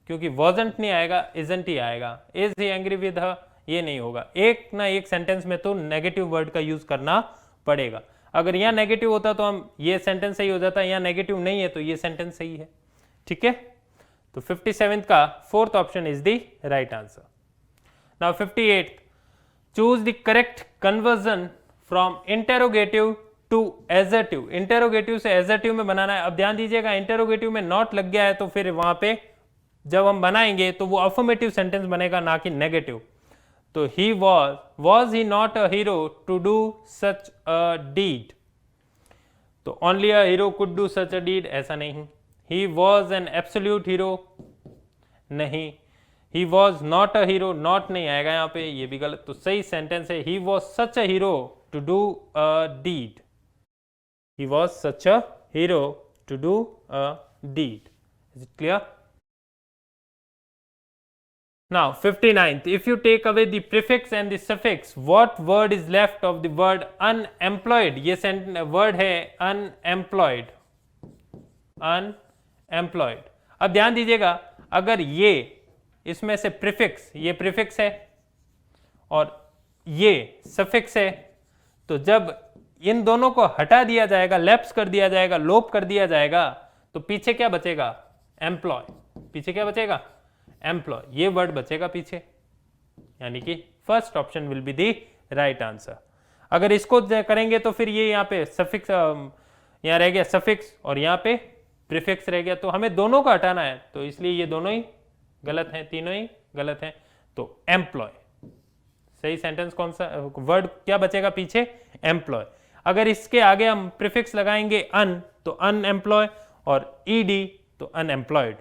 क्योंकि वॉजंट नहीं आएगा, इजंट ही आएगा. Is he angry with her ये नहीं होगा. एक ना एक सेंटेंस में तो नेगेटिव वर्ड का यूज करना पड़ेगा. अगर यहाँ नेगेटिव होता तो हम ये सेंटेंस सही हो जाता, यहाँ नेगेटिव नहीं है तो ये सेंटेंस सही है. ठीक है, तो 57 का fourth option is the right answer. Now 58 choose the correct conversion from interrogative to assertive. Interrogative से एजर्टिव में बनाना है. अब ध्यान दीजिएगा, इंटेरोगेटिव में नॉट लग गया है तो फिर वहां पे जब हम बनाएंगे तो वो अफर्मेटिव सेंटेंस बनेगा, ना कि नेगेटिव. तो he was he not a hero to do such a deed. तो only a hero could do such a deed, ऐसा नहीं. He was an absolute hero, नहीं. He was not a hero, not नहीं आएगा यहाँ पे, ये भी गलत. तो सही सेंटेंस है he was such a hero to do a deed. He was such a hero to do a deed. Is it clear? Now 59th, if you take away the prefix and the suffix, what word is left of the word unemployed? ये word है unemployed. Unemployed. अब ध्यान दीजिएगा, अगर ये इसमें से prefix, ये प्रीफिक्स है और ये सफिक्स है, तो जब इन दोनों को हटा दिया जाएगा, लैप्स कर दिया जाएगा, लोप कर दिया जाएगा, तो पीछे क्या बचेगा? एम्प्लॉय. पीछे क्या बचेगा? एम्प्लॉय. ये वर्ड बचेगा पीछे, यानी कि first option will be the right answer. अगर इसको करेंगे तो फिर ये यहाँ पे सफिक्स यहाँ रह गया सफिक्स और यहाँ पे प्रीफिक्स रह गया, तो हमें दोनों को हटाना है, तो इसलिए ये दोनों ही गलत हैं, तीनों ही गलत हैं. तो एम्प्लॉय सही सेंटेंस. कौन सा वर्ड क्या बचेगा पीछे? एम्प्लॉय. अगर इसके आगे हम प्रीफिक्स लगाएंगे अन, तो अनएम्प्लॉय, और ईडी तो अनएम्प्लॉयड.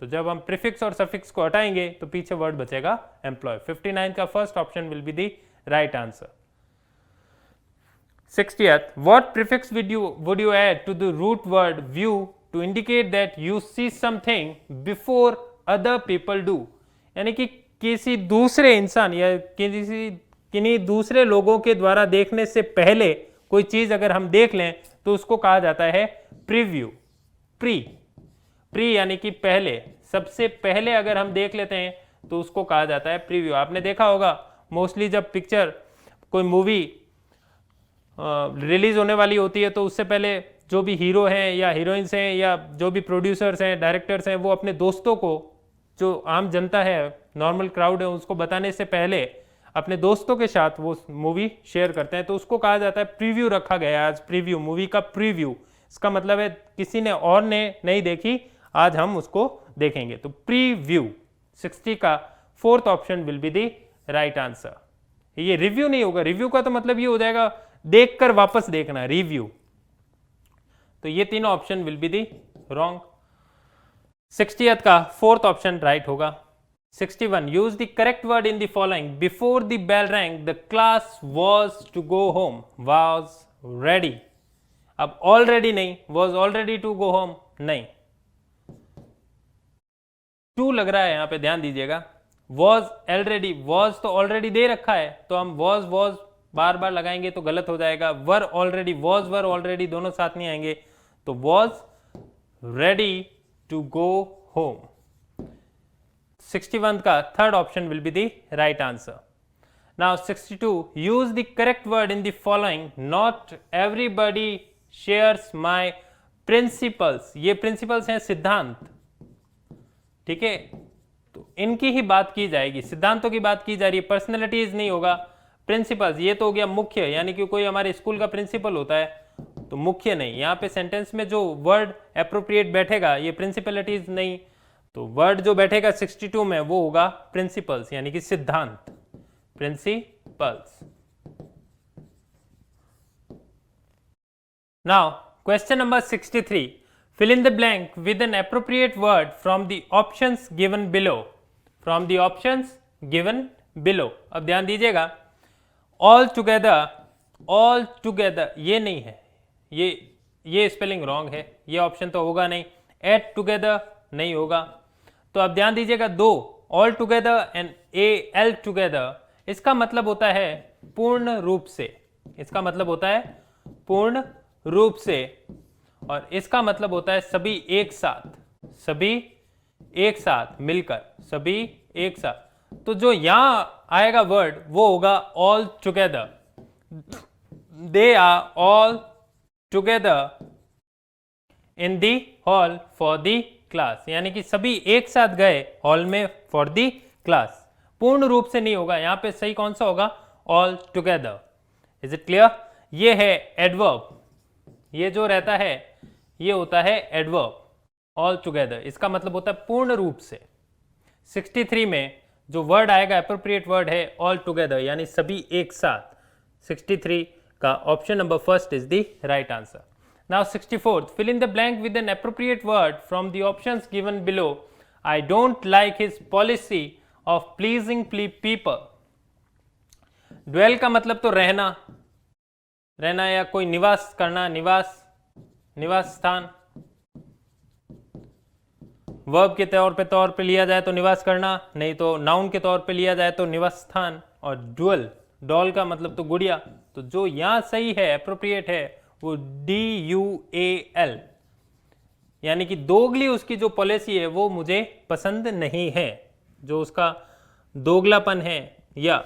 तो जब हम प्रीफिक्स और सफिक्स को हटाएंगे तो पीछे वर्ड बचेगा एम्प्लॉय. 59 का first option will be the right answer. 60th, what prefix would you add to the root word view to indicate that you see something before other people do, यानी कि किसी दूसरे इंसान या किन्हीं दूसरे लोगों के द्वारा देखने से पहले कोई चीज अगर हम देख लें तो उसको कहा जाता है प्रीव्यू। प्री यानी कि पहले, सबसे पहले अगर हम देख लेते हैं तो उसको कहा जाता है प्रीव्यू। आपने देखा होगा मोस्टली जब पिक्चर कोई मूवी रिलीज होने वाली होती है तो उससे पहले जो भी हीरो हैं या हीरोइंस हैं या जो भी प्रोड्यूसर्स हैं, डायरेक्टर्स हैं, वो अपने दोस्तों को, जो आम जनता है, नॉर्मल क्राउड है, उसको बताने से पहले अपने दोस्तों के साथ वो मूवी शेयर करते हैं, तो उसको कहा जाता है प्रीव्यू रखा गया आज, प्रीव्यू, मूवी का प्रीव्यू। इसका मतलब है किसी ने और ने नहीं देखी, आज हम उसको देखेंगे, तो प्रीव्यू। 60 का fourth option will be the right answer. ये रिव्यू नहीं होगा, रिव्यू का तो मतलब ये हो जाएगा देखकर वापस देखना, रिव्यू। तो ये तीनों option will be the wrong. 60th का फोर्थ ऑप्शन राइट होगा। 61 use the correct word in the following, before the bell rang the class was to go home, was ready. अब ऑलरेडी नहीं, was already to go home नहीं, to लग रहा है यहां पे, ध्यान दीजिएगा। वॉज ऑलरेडी, वॉज तो ऑलरेडी दे रखा है, तो हम वॉज बार बार लगाएंगे तो गलत हो जाएगा। Were already, was were already दोनों साथ नहीं आएंगे, तो was ready to go home. 61 का third option will be the right answer. Now 62 use the correct word in the following, not everybody shares my principles. ये प्रिंसिपल्स हैं सिद्धांत, ठीक है, तो इनकी ही बात की जाएगी, सिद्धांतों की बात की जा रही है, पर्सनैलिटीज नहीं होगा। प्रिंसिपल्स ये तो हो गया मुख्य, यानी कि कोई हमारे स्कूल का प्रिंसिपल होता है तो मुख्य नहीं। यहाँ पे सेंटेंस में जो वर्ड एप्रोप्रिएट बैठेगा ये प्रिंसिपलिटीज नहीं, तो वर्ड जो बैठेगा 62 में वो होगा प्रिंसिपल्स, यानी कि सिद्धांत, principles. Now question number 63, fill in the blank with an appropriate word from the options given below, from the options given below। अब ध्यान दीजिएगा, all together ये नहीं है, ये स्पेलिंग रॉन्ग है, ये ऑप्शन तो होगा नहीं। at together नहीं होगा, तो अब ध्यान दीजिएगा, दो all together and all together, इसका मतलब होता है पूर्ण रूप से, इसका मतलब होता है पूर्ण रूप से, और इसका मतलब होता है सभी एक साथ, सभी एक साथ मिलकर, सभी एक साथ। तो जो यहां आएगा वर्ड वो होगा all together, they are all together in the hall for the class, यानी कि सभी एक साथ गए हॉल में फॉर दी क्लास। पूर्ण रूप से नहीं होगा, यहां पे सही कौन सा होगा, all together. Is it clear? ये है एडवर्ब, ये जो रहता है ये होता है एडवर्ब, ऑल टुगेदर, इसका मतलब होता है पूर्ण रूप से। 63 में जो वर्ड आएगा एप्रोप्रिएट वर्ड है ऑल टुगेदर, यानी सभी एक साथ। 63 का option number first is the right answer. Now 64th, fill in the blank with an appropriate word from the options given below. I don't like his policy of pleasing people. dwell का मतलब तो रहना, रहना या कोई निवास करना, निवास स्थान। वर्ब के तौर पे लिया जाए तो निवास करना, नहीं तो नाउन के तौर पे लिया जाए तो निवास स्थान। और डॉल का मतलब तो गुड़िया, तो जो यहां सही है एप्रोप्रिएट है वो DUAL, यानी कि दोगली उसकी जो पॉलिसी है वो मुझे पसंद नहीं है, जो उसका दोगलापन है या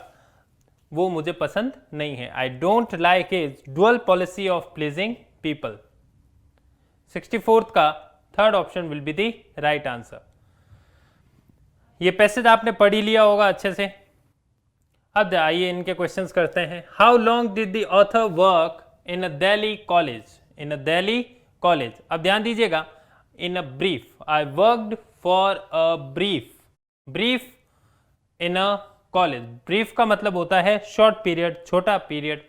वो मुझे पसंद नहीं है। I don't like his dual policy of pleasing people. 64th का third option will be the right answer. ये पैसेज आपने पढ़ ही लिया होगा अच्छे से। अब आइए इनके क्वेश्चंस करते हैं। How long did the author work in a Delhi college, in a Delhi college. अब ध्यान दीजिएगा, in a brief, I worked for a brief in a college. Brief का मतलब होता है शॉर्ट पीरियड, छोटा पीरियड।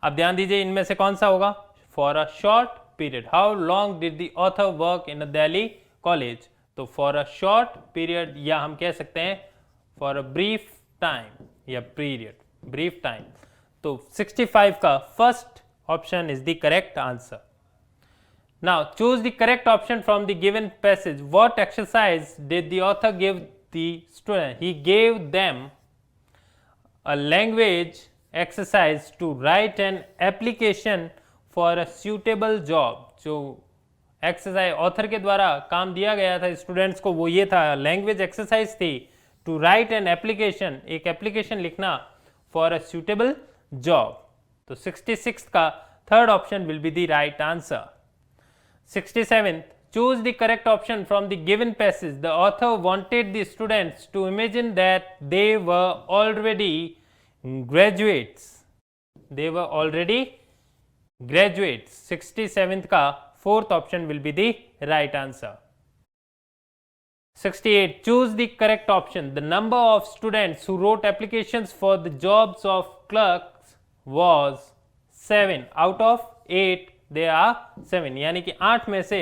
अब ध्यान दीजिए इनमें से कौन सा होगा, for a short period. How long did the author work in a Delhi college, तो फॉर अ शॉर्ट पीरियड, या हम कह सकते हैं फॉर अ ब्रीफ टाइम या पीरियड, ब्रीफ टाइम। तो 65 का first option is the correct answer. Now choose the correct option from the given passage. What exercise did the author give the student? He gave them a language exercise to write an application for a suitable job. जो exercise author के द्वारा काम दिया गया था students को वो ये था, लैंग्वेज एक्सरसाइज थी टू राइट एन एप्लीकेशन, एक एप्लीकेशन लिखना फॉर अ सूटेबल जॉब. तो 66 का third option will be the right answer. 67th, choose the correct option from the given passage. The author wanted the students to imagine that they were already graduates. They were already graduates. 67th का fourth option will be the right answer. 68, choose the correct option. The number of students who wrote applications for the jobs of clerks was 7. Out of 8 they are 7, यानी कि 8 में से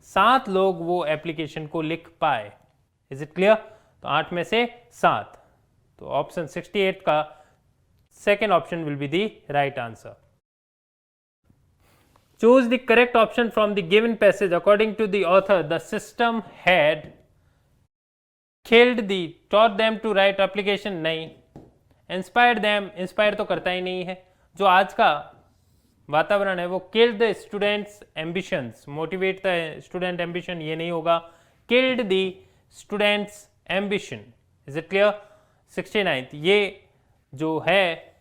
7 लोग वो application को लिख पाए. Is it clear? तो 8 में से 7. तो ऑप्शन 68 का second option will be the right answer. Choose the correct option from the given passage. According to the author the system had killed the taught them to write application. नहीं. Inspired them, inspire तो करता ही नहीं है. जो आज का वातावरण है वो killed the students ambitions, motivate the student ambition, ये नहीं होगा. Killed the students ambition. Is it clear? 69th, ये जो है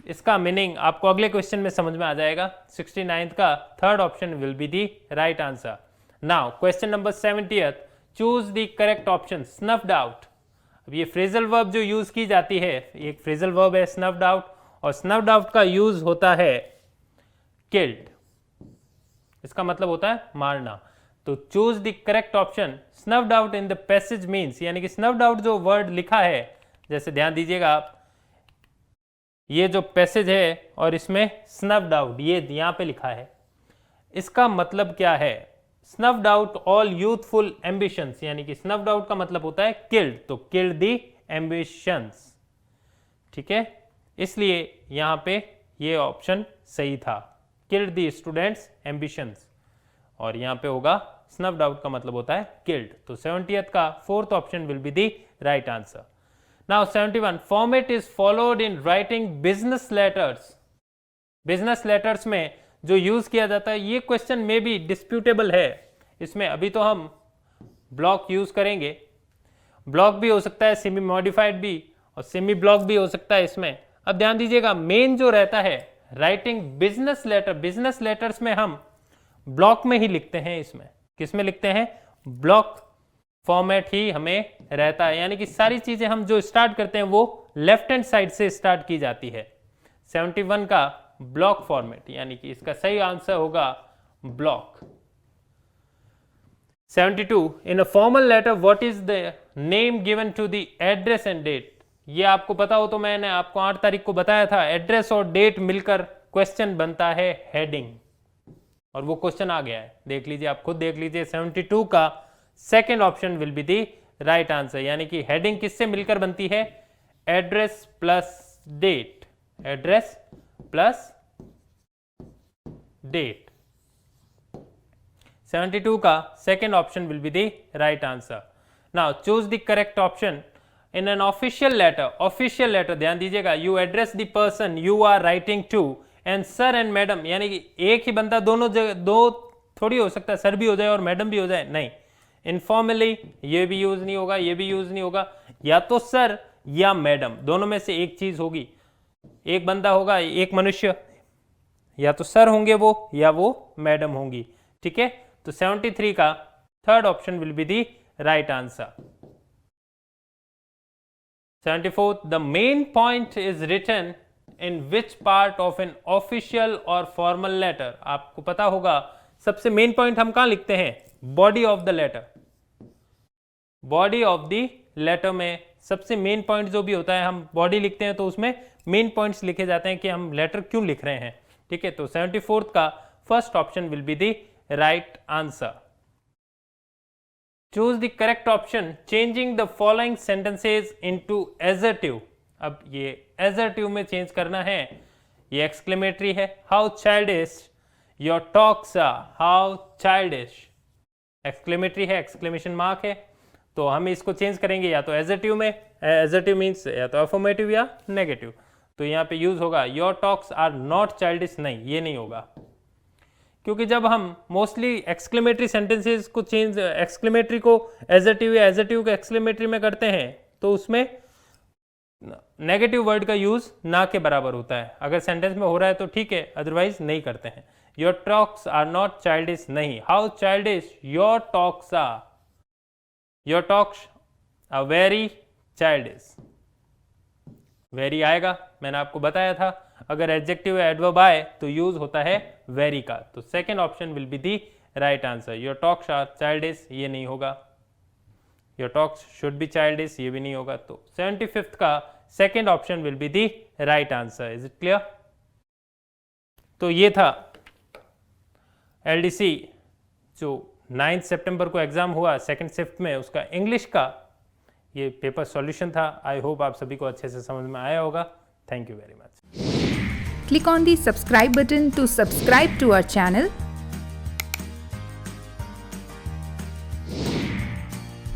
इसका मीनिंग आपको अगले क्वेश्चन में समझ में आ जाएगा. 69th का third option will be the right answer. Now question number 70th, choose the correct option. स्नफ्ड out. अब ये फ्रेजल वर्ब जो यूज की जाती है, एक फ्रेजल वर्ब है स्नफ्ड आउट, और स्नफ्ड आउट का यूज होता है किल्ड. इसका मतलब होता है मारना. तो choose the correct option. स्नफ्ड out in the passage means, यानी कि स्नफ्ड आउट जो वर्ड लिखा है, जैसे ध्यान दीजिएगा आप, ये जो पैसेज है और इसमें स्नफ्ड आउट ये यहां पे लिखा है, इसका मतलब क्या है? स्नफ्ड आउट ऑल यूथफुल एम्बिशंस, यानी कि स्नफ्ड आउट का मतलब होता है किल्ड. तो किल्ड द एम्बिशंस. ठीक है, इसलिए यहां पे ये ऑप्शन सही था, किल्ड द स्टूडेंट्स एम्बिशंस. और यहां पे होगा स्नफ्ड आउट का मतलब होता है किल्ड. तो 70th का fourth option will be the right answer. Now 71, format is followed in writing business letters. Business letters में जो यूज किया जाता है, ये क्वेश्चन में भी डिस्प्यूटेबल है. इसमें अभी तो हम ब्लॉक यूज करेंगे. ब्लॉक भी हो सकता है, सेमी मॉडिफाइड भी, और सेमी ब्लॉक भी हो सकता है इसमें. अब ध्यान दीजिएगा, मेन जो रहता है writing business letter, business letters में हम ब्लॉक में ही लिखते हैं. इसमें किस में लिखते हैं? ब्लॉक फॉर्मेट ही हमें रहता है, यानी कि सारी चीजें हम जो स्टार्ट करते हैं वो लेफ्ट हैंड साइड से स्टार्ट की जाती है. 71 का ब्लॉक फॉर्मेट, यानी कि इसका सही आंसर होगा block. 72, in a formal letter what is the name given to the address and date. ये आपको पता हो तो मैंने आपको 8 तारीख को बताया था, एड्रेस और डेट मिलकर क्वेश्चन बनता है हेडिंग, और वो क्वेश्चन आ गया है. देख लीजिए, आप खुद देख लीजिए. 72 का second option will be the right answer, यानी कि हेडिंग किससे मिलकर बनती है? Address plus date. Address plus date. 72 का second option will be the right answer. Now choose the correct option. In an official letter, official letter ध्यान दीजिएगा, you address the person you are writing to and sir and madam, यानी कि एक ही बंदा दोनों जगह, दो थोड़ी हो सकता है, सर भी हो जाए और मैडम भी हो जाए. नहीं, इनफॉर्मली ये भी यूज नहीं होगा, ये भी यूज नहीं होगा. या तो सर या मैडम, दोनों में से एक चीज होगी. एक बंदा होगा, एक मनुष्य, या तो सर होंगे वो या वो मैडम होंगी. ठीक है, तो 73 का third option will be the right answer. 74th, the main point is written in which part of an official or formal letter. आपको पता होगा सबसे मेन पॉइंट हम कहां लिखते हैं? Body of the letter. Body of the letter में सबसे मेन पॉइंट जो भी होता है, हम बॉडी लिखते हैं तो उसमें मेन पॉइंट्स लिखे जाते हैं कि हम लेटर क्यों लिख रहे हैं. ठीक है, तो 74th का first option will be the right answer. Choose the correct option. Changing the following sentences into assertive. अब ये एजर्टिव में चेंज करना है, ये एक्सक्लेमेटरी है. How childish your talks are how childish, exclamatory है, एक्सक्लेमेशन मार्क है, तो हम इसको चेंज करेंगे या तो एजर्टिव में, एजर्टिव मीन्स या तो अफर्मेटिव या नेगेटिव, तो यहाँ पे यूज होगा your talks are not childish, नहीं ये नहीं होगा, क्योंकि जब हम मोस्टली एक्सक्लेमेटरी सेंटेंसेस को चेंज, एक्सक्लेमेटरी को एजर्टिव या एजर्टिव को एक्सक्लेमेटरी में करते हैं तो उसमें नेगेटिव वर्ड का यूज ना के बराबर होता है, अगर सेंटेंस में हो रहा है तो ठीक है, अदरवाइज नहीं करते हैं। Your talks are not childish, नहीं, how childish your talks are, your talks are very childish, very आएगा, मैंने आपको बताया था, अगर एडजेक्टिव या एडवर्ब आए तो यूज होता है वेरी का, तो second option will be the right answer. Your talks are childish, ये नहीं होगा, your talks should be childish, ये भी नहीं होगा, तो 75th का second option will be the right answer. Is it clear? तो ये था LDC जो 9 सितंबर को एग्जाम हुआ सेकेंड शिफ्ट में, उसका इंग्लिश का ये पेपर सॉल्यूशन था। आई होप आप सभी को अच्छे से समझ में आया होगा। Thank you very much. Click on the subscribe button to subscribe to our channel.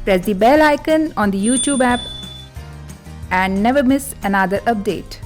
Press the bell icon on the YouTube app and never miss another update.